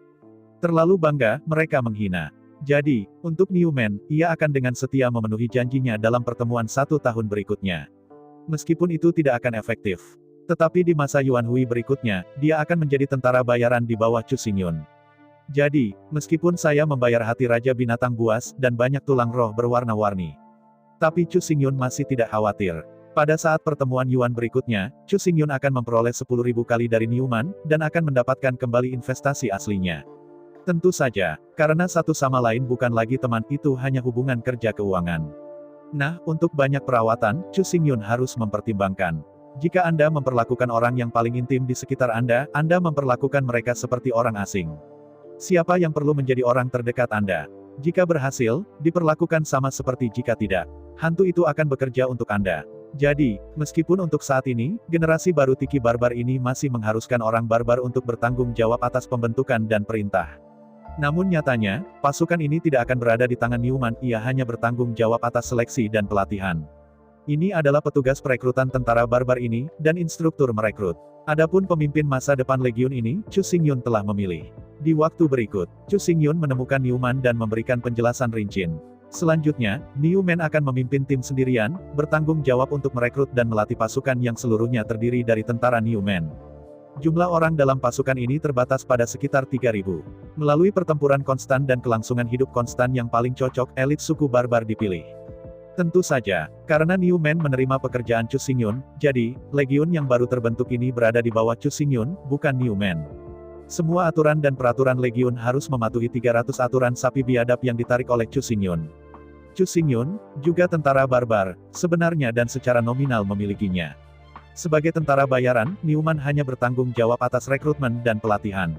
Terlalu bangga, mereka menghina. Jadi, untuk Newman, ia akan dengan setia memenuhi janjinya dalam pertemuan 1 tahun berikutnya. Meskipun itu tidak akan efektif. Tetapi di masa Yuan Hui berikutnya, dia akan menjadi tentara bayaran di bawah Chu Xingyun. Jadi, meskipun saya membayar hati Raja Binatang Buas, dan banyak tulang roh berwarna-warni. Tapi Chu Xingyun masih tidak khawatir. Pada saat pertemuan Yuan berikutnya, Chu Xingyun akan memperoleh 10.000 kali dari Newman, dan akan mendapatkan kembali investasi aslinya. Tentu saja, karena satu sama lain bukan lagi teman, itu hanya hubungan kerja keuangan. Nah, untuk banyak perawatan, Chu Xingyun harus mempertimbangkan. Jika Anda memperlakukan orang yang paling intim di sekitar Anda memperlakukan mereka seperti orang asing. Siapa yang perlu menjadi orang terdekat Anda? Jika berhasil, diperlakukan sama seperti jika tidak. Hantu itu akan bekerja untuk Anda. Jadi, meskipun untuk saat ini, generasi baru Tiki Barbar ini masih mengharuskan orang barbar untuk bertanggung jawab atas pembentukan dan perintah. Namun nyatanya, pasukan ini tidak akan berada di tangan Newman, ia hanya bertanggung jawab atas seleksi dan pelatihan. Ini adalah petugas perekrutan tentara barbar ini, dan instruktur merekrut. Adapun pemimpin masa depan Legiun ini, Chu Xingyun telah memilih. Di waktu berikut, Chu Xingyun menemukan Newman dan memberikan penjelasan rinci. Selanjutnya, Newman akan memimpin tim sendirian, bertanggung jawab untuk merekrut dan melatih pasukan yang seluruhnya terdiri dari tentara Newman. Jumlah orang dalam pasukan ini terbatas pada sekitar 3.000. Melalui pertempuran konstan dan kelangsungan hidup konstan yang paling cocok, elit suku barbar dipilih. Tentu saja, karena Newman menerima pekerjaan Chu Xingyun, jadi, Legiun yang baru terbentuk ini berada di bawah Chu Xingyun, bukan Newman. Semua aturan dan peraturan Legiun harus mematuhi 300 aturan sapi biadab yang ditarik oleh Chu Xingyun. Chu Xingyun, juga tentara barbar, sebenarnya dan secara nominal memilikinya. Sebagai tentara bayaran, Newman hanya bertanggung jawab atas rekrutmen dan pelatihan.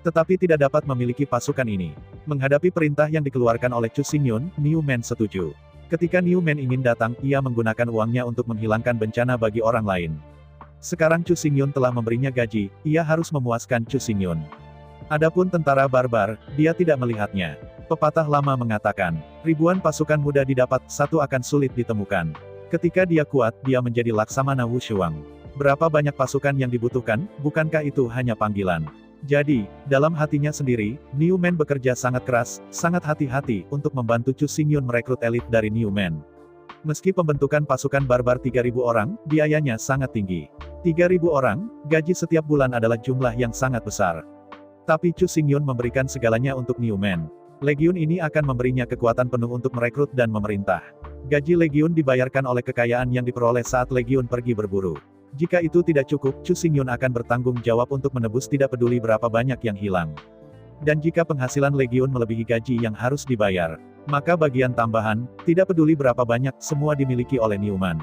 Tetapi tidak dapat memiliki pasukan ini. Menghadapi perintah yang dikeluarkan oleh Chu Xingyun, Newman setuju. Ketika Newman ingin datang, ia menggunakan uangnya untuk menghilangkan bencana bagi orang lain. Sekarang Chu Xingyun telah memberinya gaji, ia harus memuaskan Chu Xingyun. Adapun tentara barbar, dia tidak melihatnya. Pepatah lama mengatakan, ribuan pasukan mudah didapat, satu akan sulit ditemukan. Ketika dia kuat, dia menjadi Laksamana Wushuang. Berapa banyak pasukan yang dibutuhkan, bukankah itu hanya panggilan? Jadi, dalam hatinya sendiri, Newman bekerja sangat keras, sangat hati-hati, untuk membantu Chu Xingyun merekrut elit dari Newman. Meski pembentukan pasukan barbar 3.000 orang, biayanya sangat tinggi. 3.000 orang, gaji setiap bulan adalah jumlah yang sangat besar. Tapi Chu Xingyun memberikan segalanya untuk Newman. Legiun ini akan memberinya kekuatan penuh untuk merekrut dan memerintah. Gaji Legiun dibayarkan oleh kekayaan yang diperoleh saat Legiun pergi berburu. Jika itu tidak cukup, Chu Xingyun akan bertanggung jawab untuk menebus tidak peduli berapa banyak yang hilang. Dan jika penghasilan Legiun melebihi gaji yang harus dibayar, maka bagian tambahan, tidak peduli berapa banyak, semua dimiliki oleh Newman.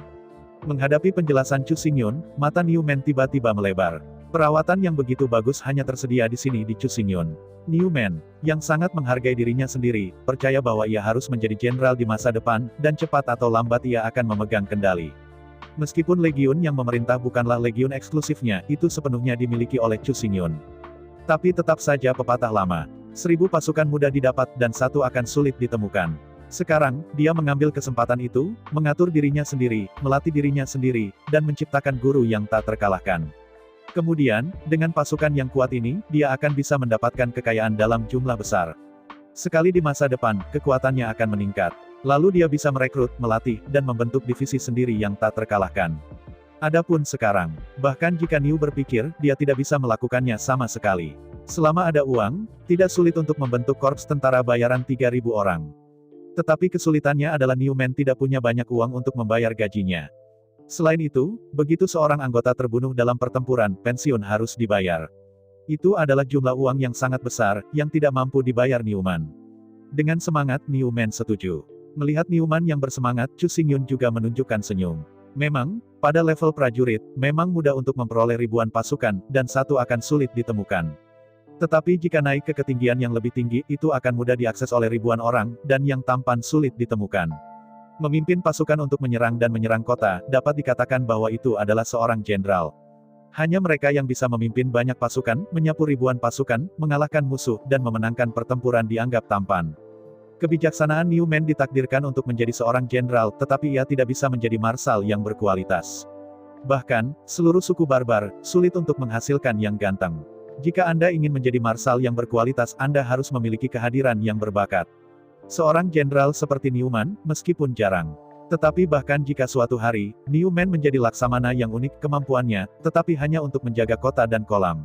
Menghadapi penjelasan Chu Xingyun, mata Newman tiba-tiba melebar. Perawatan yang begitu bagus hanya tersedia di sini di Chu Xingyun. Newman, yang sangat menghargai dirinya sendiri, percaya bahwa ia harus menjadi jenderal di masa depan, dan cepat atau lambat ia akan memegang kendali. Meskipun Legiun yang memerintah bukanlah Legiun eksklusifnya, itu sepenuhnya dimiliki oleh Chu Xingyun. Tapi tetap saja pepatah lama. 1.000 pasukan mudah didapat dan satu akan sulit ditemukan. Sekarang, dia mengambil kesempatan itu, mengatur dirinya sendiri, melatih dirinya sendiri, dan menciptakan guru yang tak terkalahkan. Kemudian, dengan pasukan yang kuat ini, dia akan bisa mendapatkan kekayaan dalam jumlah besar. Sekali di masa depan, kekuatannya akan meningkat. Lalu dia bisa merekrut, melatih, dan membentuk divisi sendiri yang tak terkalahkan. Adapun sekarang, bahkan jika Niu berpikir, dia tidak bisa melakukannya sama sekali. Selama ada uang, tidak sulit untuk membentuk korps tentara bayaran 3.000 orang. Tetapi kesulitannya adalah Newman tidak punya banyak uang untuk membayar gajinya. Selain itu, begitu seorang anggota terbunuh dalam pertempuran, pensiun harus dibayar. Itu adalah jumlah uang yang sangat besar, yang tidak mampu dibayar Newman. Dengan semangat, Newman setuju. Melihat Newman yang bersemangat, Chu Xingyun juga menunjukkan senyum. Memang, pada level prajurit, memang mudah untuk memperoleh ribuan pasukan, dan satu akan sulit ditemukan. Tetapi jika naik ke ketinggian yang lebih tinggi, itu akan mudah diakses oleh ribuan orang, dan yang tampan sulit ditemukan. Memimpin pasukan untuk menyerang dan menyerang kota, dapat dikatakan bahwa itu adalah seorang jenderal. Hanya mereka yang bisa memimpin banyak pasukan, menyapu ribuan pasukan, mengalahkan musuh, dan memenangkan pertempuran dianggap tampan. Kebijaksanaan Newman ditakdirkan untuk menjadi seorang jenderal, tetapi ia tidak bisa menjadi marsal yang berkualitas. Bahkan, seluruh suku barbar, sulit untuk menghasilkan yang ganteng. Jika Anda ingin menjadi marsal yang berkualitas, Anda harus memiliki kehadiran yang berbakat. Seorang jenderal seperti Newman, meskipun jarang. Tetapi bahkan jika suatu hari, Newman menjadi laksamana yang unik, kemampuannya, tetapi hanya untuk menjaga kota dan kolam.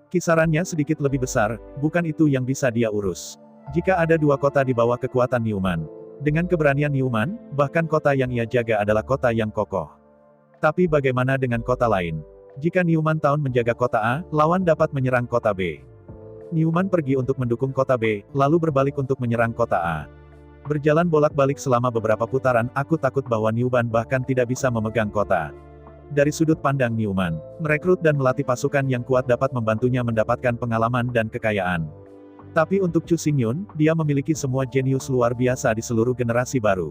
Kisarannya sedikit lebih besar, bukan itu yang bisa dia urus. Jika ada 2 kota di bawah kekuatan Newman. Dengan keberanian Newman, bahkan kota yang ia jaga adalah kota yang kokoh. Tapi bagaimana dengan kota lain? Jika Newman tahun menjaga kota A, lawan dapat menyerang kota B. Newman pergi untuk mendukung kota B, lalu berbalik untuk menyerang kota A. Berjalan bolak-balik selama beberapa putaran, aku takut bahwa Newman bahkan tidak bisa memegang kota. Dari sudut pandang Newman, merekrut dan melatih pasukan yang kuat dapat membantunya mendapatkan pengalaman dan kekayaan. Tapi untuk Chu Xingyun, dia memiliki semua jenius luar biasa di seluruh generasi baru.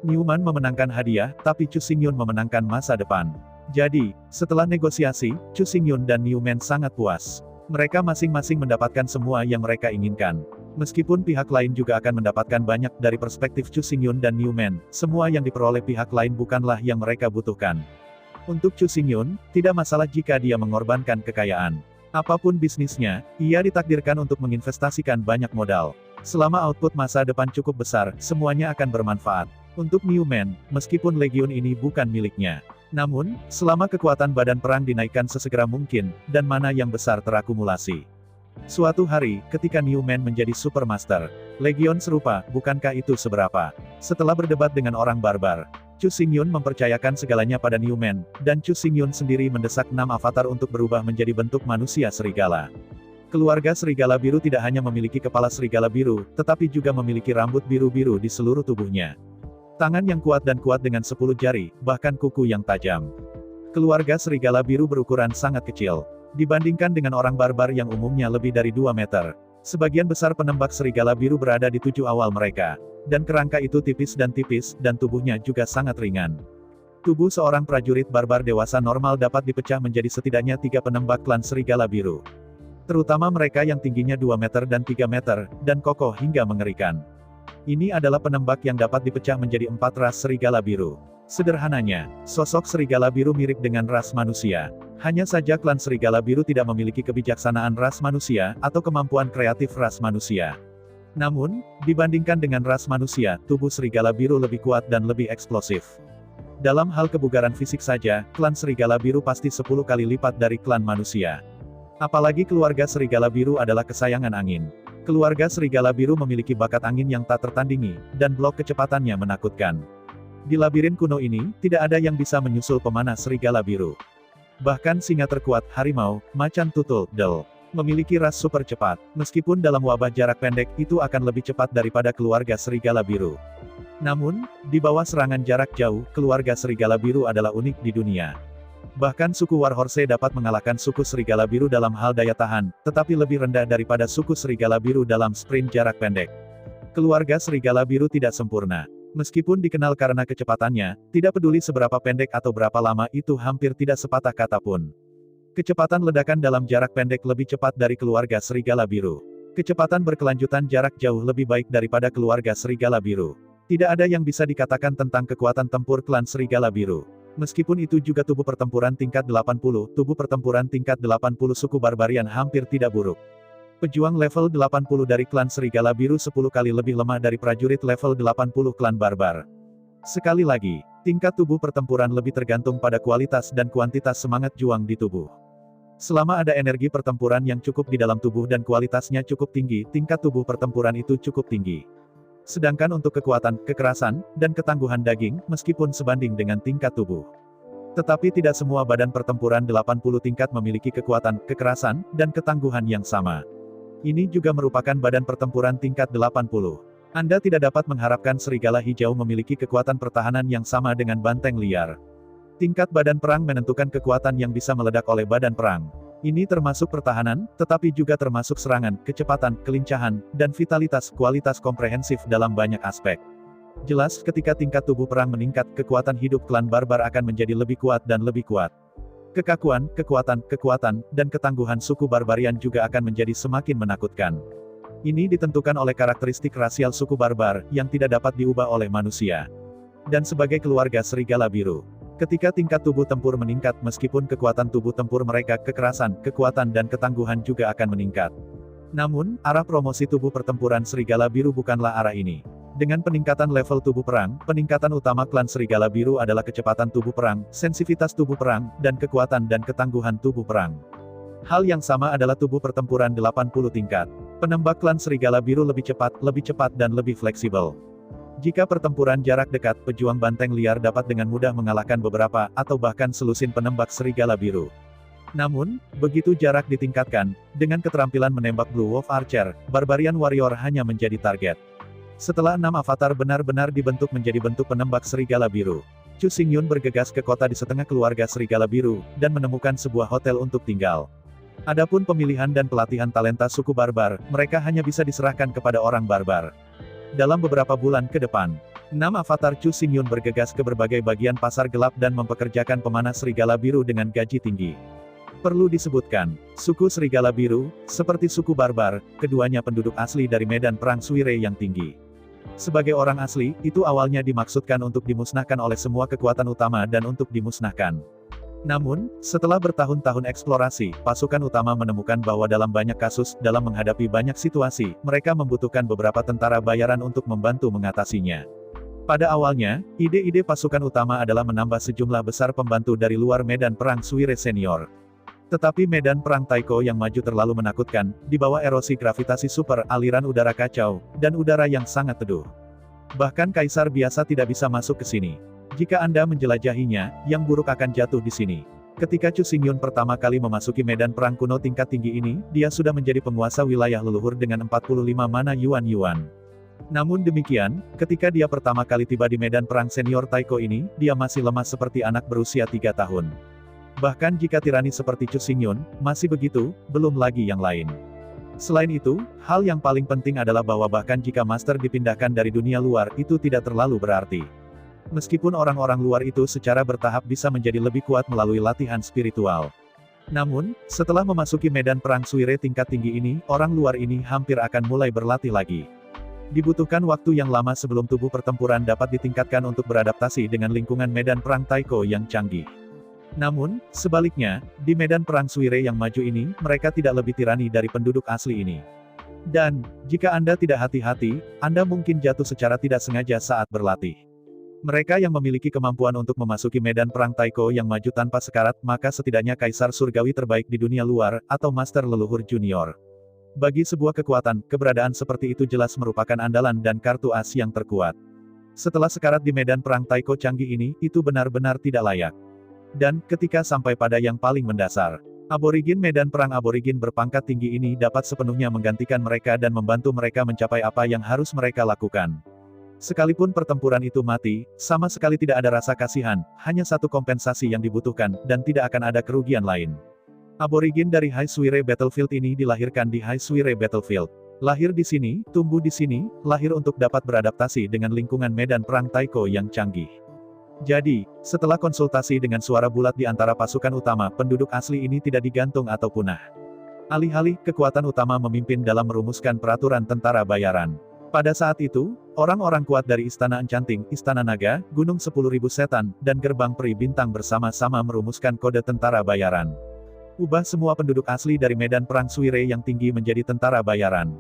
Newman memenangkan hadiah, tapi Chu Xingyun memenangkan masa depan. Jadi, setelah negosiasi, Chu Xingyun dan Newman sangat puas. Mereka masing-masing mendapatkan semua yang mereka inginkan. Meskipun pihak lain juga akan mendapatkan banyak dari perspektif Chu Xingyun dan Newman, semua yang diperoleh pihak lain bukanlah yang mereka butuhkan. Untuk Chu Xingyun, tidak masalah jika dia mengorbankan kekayaan. Apapun bisnisnya, ia ditakdirkan untuk menginvestasikan banyak modal. Selama output masa depan cukup besar, semuanya akan bermanfaat. Untuk Newman, meskipun legion ini bukan miliknya. Namun, selama kekuatan badan perang dinaikkan sesegera mungkin, dan mana yang besar terakumulasi. Suatu hari, ketika Newman menjadi Supermaster, legion serupa, bukankah itu seberapa? Setelah berdebat dengan orang barbar, Chu Xingyun mempercayakan segalanya pada Newman, dan Chu Xingyun sendiri mendesak 6 avatar untuk berubah menjadi bentuk manusia serigala. Keluarga serigala biru tidak hanya memiliki kepala serigala biru, tetapi juga memiliki rambut biru-biru di seluruh tubuhnya. Tangan yang kuat dan kuat dengan 10 jari, bahkan kuku yang tajam. Keluarga serigala biru berukuran sangat kecil. Dibandingkan dengan orang barbar yang umumnya lebih dari 2 meter. Sebagian besar penembak serigala biru berada di 7 awal mereka. Dan kerangka itu tipis, dan tubuhnya juga sangat ringan. Tubuh seorang prajurit barbar dewasa normal dapat dipecah menjadi setidaknya 3 penembak klan serigala biru. Terutama mereka yang tingginya 2 meter dan 3 meter, dan kokoh hingga mengerikan. Ini adalah penembak yang dapat dipecah menjadi 4 ras serigala biru. Sederhananya, sosok serigala biru mirip dengan ras manusia. Hanya saja klan serigala biru tidak memiliki kebijaksanaan ras manusia, atau kemampuan kreatif ras manusia. Namun, dibandingkan dengan ras manusia, tubuh serigala biru lebih kuat dan lebih eksplosif. Dalam hal kebugaran fisik saja, klan serigala biru pasti 10 kali lipat dari klan manusia. Apalagi keluarga serigala biru adalah kesayangan angin. Keluarga serigala biru memiliki bakat angin yang tak tertandingi, dan blok kecepatannya menakutkan. Di labirin kuno ini, tidak ada yang bisa menyusul pemanah serigala biru. Bahkan singa terkuat, harimau, macan tutul, del, memiliki ras super cepat. Meskipun dalam wabah jarak pendek, itu akan lebih cepat daripada keluarga serigala biru. Namun, di bawah serangan jarak jauh, keluarga serigala biru adalah unik di dunia. Bahkan suku Warhorse dapat mengalahkan suku serigala biru dalam hal daya tahan, tetapi lebih rendah daripada suku serigala biru dalam sprint jarak pendek. Keluarga serigala biru tidak sempurna. Meskipun dikenal karena kecepatannya, tidak peduli seberapa pendek atau berapa lama, itu hampir tidak sepatah kata pun. Kecepatan ledakan dalam jarak pendek lebih cepat dari keluarga serigala biru. Kecepatan berkelanjutan jarak jauh lebih baik daripada keluarga serigala biru. Tidak ada yang bisa dikatakan tentang kekuatan tempur klan serigala biru. Meskipun itu juga tubuh pertempuran tingkat 80, tubuh pertempuran tingkat 80 suku barbarian hampir tidak buruk. Pejuang level 80 dari klan serigala biru 10 kali lebih lemah dari prajurit level 80 klan barbar. Sekali lagi, tingkat tubuh pertempuran lebih tergantung pada kualitas dan kuantitas semangat juang di tubuh. Selama ada energi pertempuran yang cukup di dalam tubuh dan kualitasnya cukup tinggi, tingkat tubuh pertempuran itu cukup tinggi. Sedangkan untuk kekuatan, kekerasan, dan ketangguhan daging, meskipun sebanding dengan tingkat tubuh. Tetapi tidak semua badan pertempuran 80 tingkat memiliki kekuatan, kekerasan, dan ketangguhan yang sama. Ini juga merupakan badan pertempuran tingkat 80. Anda tidak dapat mengharapkan serigala hijau memiliki kekuatan pertahanan yang sama dengan banteng liar. Tingkat badan perang menentukan kekuatan yang bisa meledak oleh badan perang. Ini termasuk pertahanan, tetapi juga termasuk serangan, kecepatan, kelincahan, dan vitalitas, kualitas komprehensif dalam banyak aspek. Jelas, ketika tingkat tubuh perang meningkat, kekuatan hidup klan barbar akan menjadi lebih kuat dan lebih kuat. Kekakuan, kekuatan, dan ketangguhan suku barbarian juga akan menjadi semakin menakutkan. Ini ditentukan oleh karakteristik rasial suku barbar, yang tidak dapat diubah oleh manusia. Dan sebagai keluarga serigala biru, ketika tingkat tubuh tempur meningkat meskipun kekuatan tubuh tempur mereka, kekerasan, kekuatan dan ketangguhan juga akan meningkat. Namun, arah promosi tubuh pertempuran serigala biru bukanlah arah ini. Dengan peningkatan level tubuh perang, peningkatan utama klan serigala biru adalah kecepatan tubuh perang, sensitivitas tubuh perang, dan kekuatan dan ketangguhan tubuh perang. Hal yang sama adalah tubuh pertempuran 80 tingkat. Penembak klan serigala biru lebih cepat dan lebih fleksibel. Jika pertempuran jarak dekat, pejuang banteng liar dapat dengan mudah mengalahkan beberapa, atau bahkan selusin penembak serigala biru. Namun, begitu jarak ditingkatkan, dengan keterampilan menembak Blue Wolf Archer, Barbarian Warrior hanya menjadi target. Setelah 6 avatar benar-benar dibentuk menjadi bentuk penembak serigala biru, Chu Xingyun bergegas ke kota di setengah keluarga serigala biru, dan menemukan sebuah hotel untuk tinggal. Adapun pemilihan dan pelatihan talenta suku barbar, mereka hanya bisa diserahkan kepada orang barbar. Dalam beberapa bulan ke depan, 6 avatar Chu Xingyun bergegas ke berbagai bagian pasar gelap dan mempekerjakan pemanah serigala biru dengan gaji tinggi. Perlu disebutkan, suku serigala biru, seperti suku barbar, keduanya penduduk asli dari medan perang Suire yang tinggi. Sebagai orang asli, itu awalnya dimaksudkan untuk dimusnahkan oleh semua kekuatan utama dan untuk dimusnahkan. Namun, setelah bertahun-tahun eksplorasi, pasukan utama menemukan bahwa dalam banyak kasus, dalam menghadapi banyak situasi, mereka membutuhkan beberapa tentara bayaran untuk membantu mengatasinya. Pada awalnya, ide-ide pasukan utama adalah menambah sejumlah besar pembantu dari luar medan perang Suire Senior. Tetapi medan perang Taiko yang maju terlalu menakutkan, di bawah erosi gravitasi super, aliran udara kacau, dan udara yang sangat teduh. Bahkan kaisar biasa tidak bisa masuk ke sini. Jika Anda menjelajahinya, yang buruk akan jatuh di sini. Ketika Chu Xingyun pertama kali memasuki medan perang kuno tingkat tinggi ini, dia sudah menjadi penguasa wilayah leluhur dengan 45 mana yuan-yuan. Namun demikian, ketika dia pertama kali tiba di medan perang senior Taiko ini, dia masih lemah seperti anak berusia 3 tahun. Bahkan jika tirani seperti Chu Xingyun, masih begitu, belum lagi yang lain. Selain itu, hal yang paling penting adalah bahwa bahkan jika master dipindahkan dari dunia luar, itu tidak terlalu berarti. Meskipun orang-orang luar itu secara bertahap bisa menjadi lebih kuat melalui latihan spiritual. Namun, setelah memasuki medan perang Suire tingkat tinggi ini, orang luar ini hampir akan mulai berlatih lagi. Dibutuhkan waktu yang lama sebelum tubuh pertempuran dapat ditingkatkan untuk beradaptasi dengan lingkungan medan perang Taiko yang canggih. Namun, sebaliknya, di medan perang Suire yang maju ini, mereka tidak lebih tirani dari penduduk asli ini. Dan, jika Anda tidak hati-hati, Anda mungkin jatuh secara tidak sengaja saat berlatih. Mereka yang memiliki kemampuan untuk memasuki medan perang Taiko yang maju tanpa sekarat, maka setidaknya kaisar surgawi terbaik di dunia luar, atau master leluhur junior. Bagi sebuah kekuatan, keberadaan seperti itu jelas merupakan andalan dan kartu as yang terkuat. Setelah sekarat di medan perang Taiko canggih ini, itu benar-benar tidak layak. Dan, ketika sampai pada yang paling mendasar, aborigin medan perang aborigin berpangkat tinggi ini dapat sepenuhnya menggantikan mereka dan membantu mereka mencapai apa yang harus mereka lakukan. Sekalipun pertempuran itu mati, sama sekali tidak ada rasa kasihan, hanya satu kompensasi yang dibutuhkan, dan tidak akan ada kerugian lain. Aborigin dari High Suire Battlefield ini dilahirkan di High Suire Battlefield. Lahir di sini, tumbuh di sini, lahir untuk dapat beradaptasi dengan lingkungan medan perang Taiko yang canggih. Jadi, setelah konsultasi dengan suara bulat di antara pasukan utama, penduduk asli ini tidak digantung atau punah. Alih-alih, kekuatan utama memimpin dalam merumuskan peraturan tentara bayaran. Pada saat itu, orang-orang kuat dari Istana Encanting, Istana Naga, Gunung 10.000 Setan, dan Gerbang Peri Bintang bersama-sama merumuskan kode tentara bayaran. Ubah semua penduduk asli dari medan perang Suire yang tinggi menjadi tentara bayaran.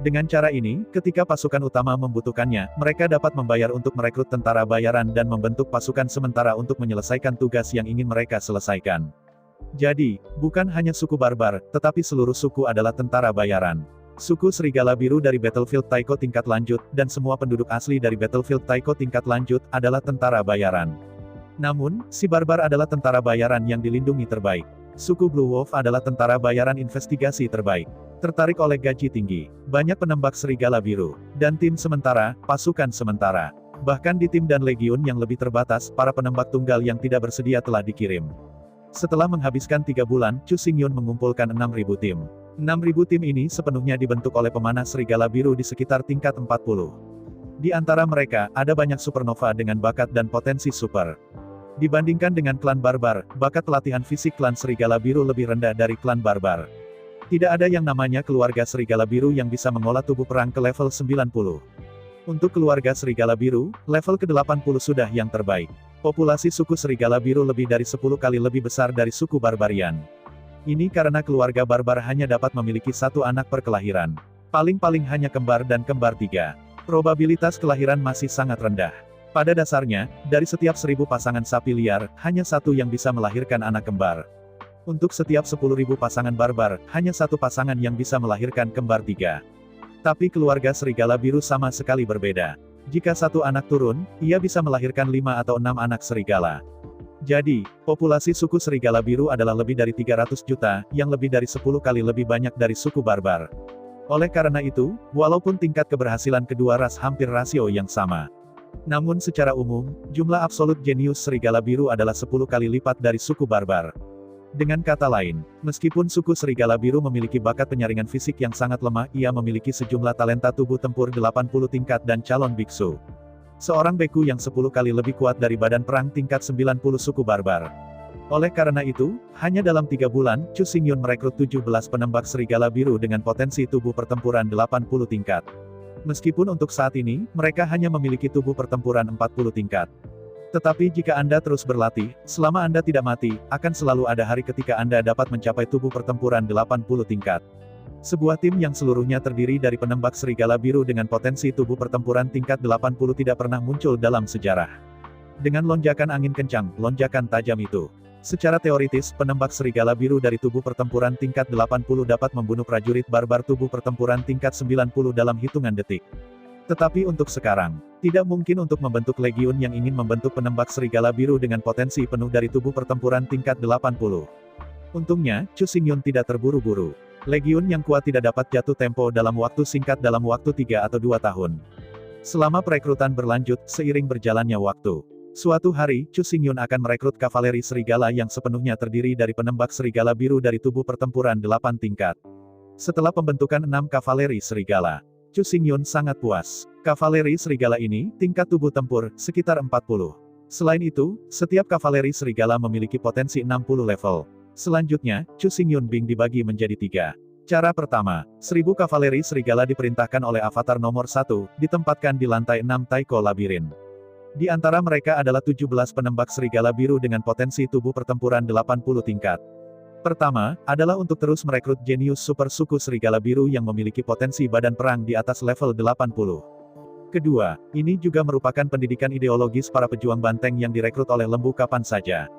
Dengan cara ini, ketika pasukan utama membutuhkannya, mereka dapat membayar untuk merekrut tentara bayaran dan membentuk pasukan sementara untuk menyelesaikan tugas yang ingin mereka selesaikan. Jadi, bukan hanya suku barbar, tetapi seluruh suku adalah tentara bayaran. Suku Serigala Biru dari Battlefield Taiko tingkat lanjut, dan semua penduduk asli dari Battlefield Taiko tingkat lanjut, adalah tentara bayaran. Namun, si barbar adalah tentara bayaran yang dilindungi terbaik. Suku Blue Wolf adalah tentara bayaran investigasi terbaik. Tertarik oleh gaji tinggi, banyak penembak Serigala Biru, dan tim sementara, pasukan sementara. Bahkan di tim dan legiun yang lebih terbatas, para penembak tunggal yang tidak bersedia telah dikirim. Setelah menghabiskan 3 bulan, Chu Xingyun mengumpulkan 6.000 tim. 6.000 tim ini sepenuhnya dibentuk oleh pemanah Serigala Biru di sekitar tingkat 40. Di antara mereka, ada banyak supernova dengan bakat dan potensi super. Dibandingkan dengan klan barbar, bakat pelatihan fisik klan Serigala Biru lebih rendah dari klan barbar. Tidak ada yang namanya keluarga serigala biru yang bisa mengolah tubuh perang ke level 90. Untuk keluarga serigala biru, level ke-80 sudah yang terbaik. Populasi suku serigala biru lebih dari 10 kali lebih besar dari suku barbarian. Ini karena keluarga barbar hanya dapat memiliki satu anak per kelahiran. Paling-paling hanya kembar dan kembar 3. Probabilitas kelahiran masih sangat rendah. Pada dasarnya, dari setiap 1000 pasangan sapi liar, hanya satu yang bisa melahirkan anak kembar. Untuk setiap 10.000 pasangan barbar, hanya satu pasangan yang bisa melahirkan kembar 3. Tapi keluarga serigala biru sama sekali berbeda. Jika satu anak turun, ia bisa melahirkan 5 atau 6 anak serigala. Jadi, populasi suku serigala biru adalah lebih dari 300 juta, yang lebih dari 10 kali lebih banyak dari suku barbar. Oleh karena itu, walaupun tingkat keberhasilan kedua ras hampir rasio yang sama. Namun secara umum, jumlah absolut jenius serigala biru adalah 10 kali lipat dari suku barbar. Dengan kata lain, meskipun suku serigala biru memiliki bakat penyaringan fisik yang sangat lemah, ia memiliki sejumlah talenta tubuh tempur 80 tingkat dan calon biksu. Seorang beku yang 10 kali lebih kuat dari badan perang tingkat 90 suku barbar. Oleh karena itu, hanya dalam 3 bulan, Chu Xingyun merekrut 17 penembak serigala biru dengan potensi tubuh pertempuran 80 tingkat. Meskipun untuk saat ini, mereka hanya memiliki tubuh pertempuran 40 tingkat. Tetapi jika Anda terus berlatih, selama Anda tidak mati, akan selalu ada hari ketika Anda dapat mencapai tubuh pertempuran 80 tingkat. Sebuah tim yang seluruhnya terdiri dari penembak serigala biru dengan potensi tubuh pertempuran tingkat 80 tidak pernah muncul dalam sejarah. Dengan lonjakan angin kencang, lonjakan tajam itu. Secara teoritis, penembak serigala biru dari tubuh pertempuran tingkat 80 dapat membunuh prajurit barbar tubuh pertempuran tingkat 90 dalam hitungan detik. Tetapi untuk sekarang, tidak mungkin untuk membentuk legiun yang ingin membentuk penembak serigala biru dengan potensi penuh dari tubuh pertempuran tingkat 80. Untungnya, Chu Xingyun tidak terburu-buru. Legiun yang kuat tidak dapat jatuh tempo dalam waktu singkat dalam waktu 3 atau 2 tahun. Selama perekrutan berlanjut, seiring berjalannya waktu. Suatu hari, Chu Xingyun akan merekrut kavaleri serigala yang sepenuhnya terdiri dari penembak serigala biru dari tubuh pertempuran 8 tingkat. Setelah pembentukan 6 kavaleri serigala, Chu Xingyun sangat puas. Kavaleri serigala ini, tingkat tubuh tempur, sekitar 40. Selain itu, setiap kavaleri serigala memiliki potensi 60 level. Selanjutnya, Chu Xingyun Bing dibagi menjadi 3. Cara pertama, 1000 kavaleri serigala diperintahkan oleh avatar nomor 1, ditempatkan di lantai 6 Taiko Labirin. Di antara mereka adalah 17 penembak serigala biru dengan potensi tubuh pertempuran 80 tingkat. Pertama, adalah untuk terus merekrut jenius super suku serigala biru yang memiliki potensi badan perang di atas level 80. Kedua, ini juga merupakan pendidikan ideologis para pejuang banteng yang direkrut oleh lembu kapan saja.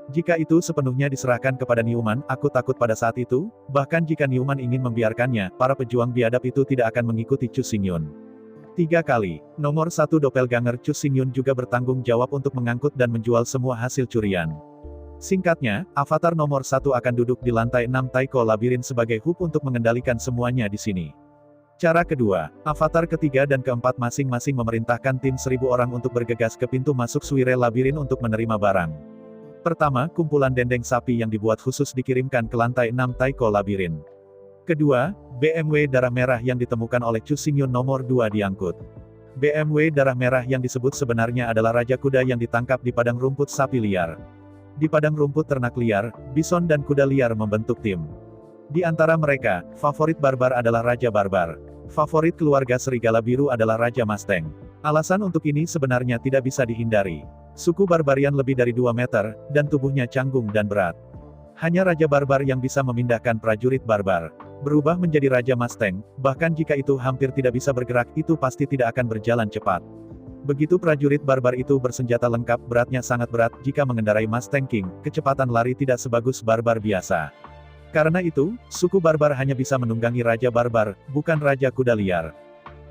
Jika itu sepenuhnya diserahkan kepada Newman, aku takut pada saat itu, bahkan jika Newman ingin membiarkannya, para pejuang biadab itu tidak akan mengikuti Chu Xingyun. 3 kali, nomor 1 doppelganger Chu Xingyun juga bertanggung jawab untuk mengangkut dan menjual semua hasil curian. Singkatnya, avatar nomor 1 akan duduk di lantai 6 Taiko Labirin sebagai hub untuk mengendalikan semuanya di sini. Cara kedua, avatar ketiga dan keempat masing-masing memerintahkan tim 1000 orang untuk bergegas ke pintu masuk Suire Labirin untuk menerima barang. Pertama, kumpulan dendeng sapi yang dibuat khusus dikirimkan ke lantai 6 Taiko Labirin. Kedua, BMW darah merah yang ditemukan oleh Chu Xingyun nomor 2 diangkut. BMW darah merah yang disebut sebenarnya adalah Raja Kuda yang ditangkap di padang rumput sapi liar. Di padang rumput ternak liar, bison dan kuda liar membentuk tim. Di antara mereka, favorit barbar adalah Raja Barbar. Favorit keluarga serigala biru adalah Raja Mustang. Alasan untuk ini sebenarnya tidak bisa dihindari. Suku barbarian lebih dari 2 meter, dan tubuhnya canggung dan berat. Hanya Raja Barbar yang bisa memindahkan prajurit barbar. Berubah menjadi Raja Mustang, bahkan jika itu hampir tidak bisa bergerak, itu pasti tidak akan berjalan cepat. Begitu prajurit barbar itu bersenjata lengkap, beratnya sangat berat, jika mengendarai Mustang King, kecepatan lari tidak sebagus barbar biasa. Karena itu, suku barbar hanya bisa menunggangi Raja Barbar, bukan Raja Kuda Liar.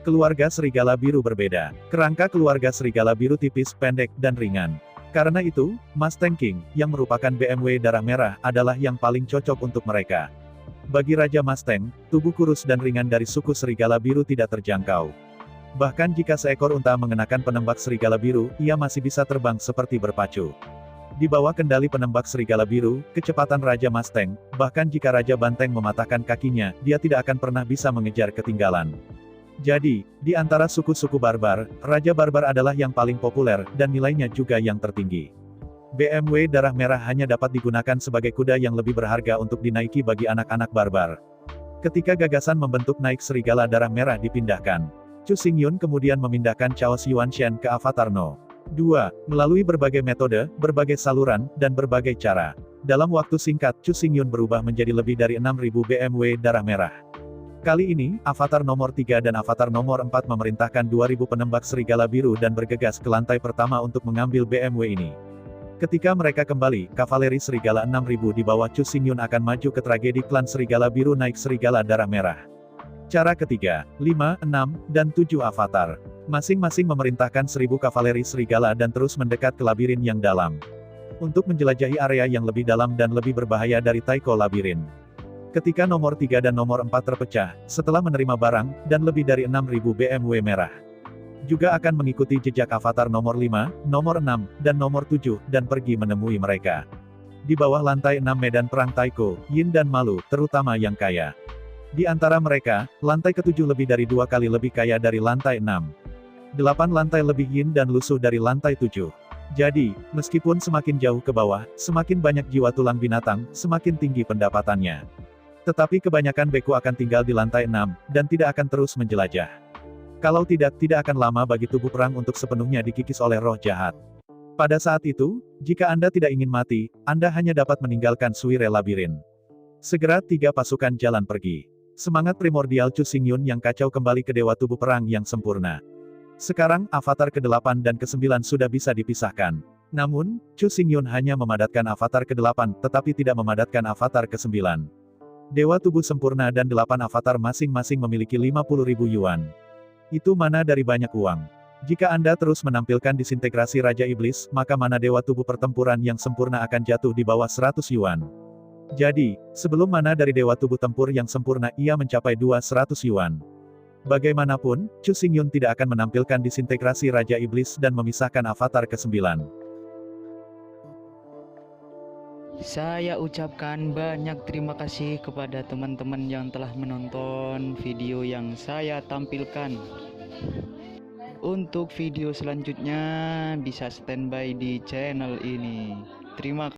Keluarga serigala biru berbeda. Kerangka keluarga serigala biru tipis, pendek, dan ringan. Karena itu, Mustang King, yang merupakan BMW darah merah, adalah yang paling cocok untuk mereka. Bagi Raja Mustang, tubuh kurus dan ringan dari suku serigala biru tidak terjangkau. Bahkan jika seekor unta mengenakan penembak serigala biru, ia masih bisa terbang seperti berpacu. Di bawah kendali penembak serigala biru, kecepatan Raja Mustang, bahkan jika Raja Banteng mematahkan kakinya, dia tidak akan pernah bisa mengejar ketinggalan. Jadi, di antara suku-suku barbar, Raja Barbar adalah yang paling populer, dan nilainya juga yang tertinggi. BMW darah merah hanya dapat digunakan sebagai kuda yang lebih berharga untuk dinaiki bagi anak-anak barbar. Ketika gagasan membentuk naik serigala darah merah dipindahkan, Chu Xingyun kemudian memindahkan Chaos Yuanshen ke Avatar No. 2. Melalui berbagai metode, berbagai saluran, dan berbagai cara. Dalam waktu singkat, Chu Xingyun berubah menjadi lebih dari 6.000 BMW darah merah. Kali ini, Avatar nomor 3 dan Avatar nomor 4 memerintahkan 2.000 penembak serigala biru dan bergegas ke lantai pertama untuk mengambil BMW ini. Ketika mereka kembali, kavaleri serigala 6.000 di bawah Chu Xingyun akan maju ke tragedi klan serigala biru naik serigala darah merah. Cara ketiga, 5, 6, dan 7 avatar. Masing-masing memerintahkan 1.000 kavaleri serigala dan terus mendekat ke labirin yang dalam. Untuk menjelajahi area yang lebih dalam dan lebih berbahaya dari Taiko Labirin. Ketika nomor 3 dan nomor 4 terpecah, setelah menerima barang, dan lebih dari 6.000 BMW merah. Juga akan mengikuti jejak avatar nomor 5, nomor 6, dan nomor 7, dan pergi menemui mereka. Di bawah lantai 6 medan perang Taiko, Yin dan Malu, terutama yang kaya. Di antara mereka, lantai ke-7 lebih dari 2 kali lebih kaya dari lantai 6. 8 lantai lebih yin dan lusuh dari lantai 7. Jadi, meskipun semakin jauh ke bawah, semakin banyak jiwa tulang binatang, semakin tinggi pendapatannya. Tetapi kebanyakan beku akan tinggal di lantai 6, dan tidak akan terus menjelajah. Kalau tidak akan lama bagi tubuh perang untuk sepenuhnya dikikis oleh roh jahat. Pada saat itu, jika Anda tidak ingin mati, Anda hanya dapat meninggalkan Suire Labirin. Segera 3 pasukan jalan pergi. Semangat primordial Chu Xingyun yang kacau kembali ke dewa tubuh perang yang sempurna. Sekarang, avatar ke-8 dan ke-9 sudah bisa dipisahkan. Namun, Chu Xingyun hanya memadatkan avatar ke-8, tetapi tidak memadatkan avatar ke-9. Dewa tubuh sempurna dan 8 avatar masing-masing memiliki 50.000 yuan. Itu mana dari banyak uang. Jika Anda terus menampilkan disintegrasi Raja Iblis, maka mana dewa tubuh pertempuran yang sempurna akan jatuh di bawah 100 yuan. Jadi, sebelum mana dari dewa tubuh tempur yang sempurna ia mencapai 200 yuan. Bagaimanapun, Chu Xingyun tidak akan menampilkan disintegrasi Raja Iblis dan memisahkan avatar ke-9. Saya ucapkan banyak terima kasih kepada teman-teman yang telah menonton video yang saya tampilkan. Untuk video selanjutnya bisa standby di channel ini. Terima kasih.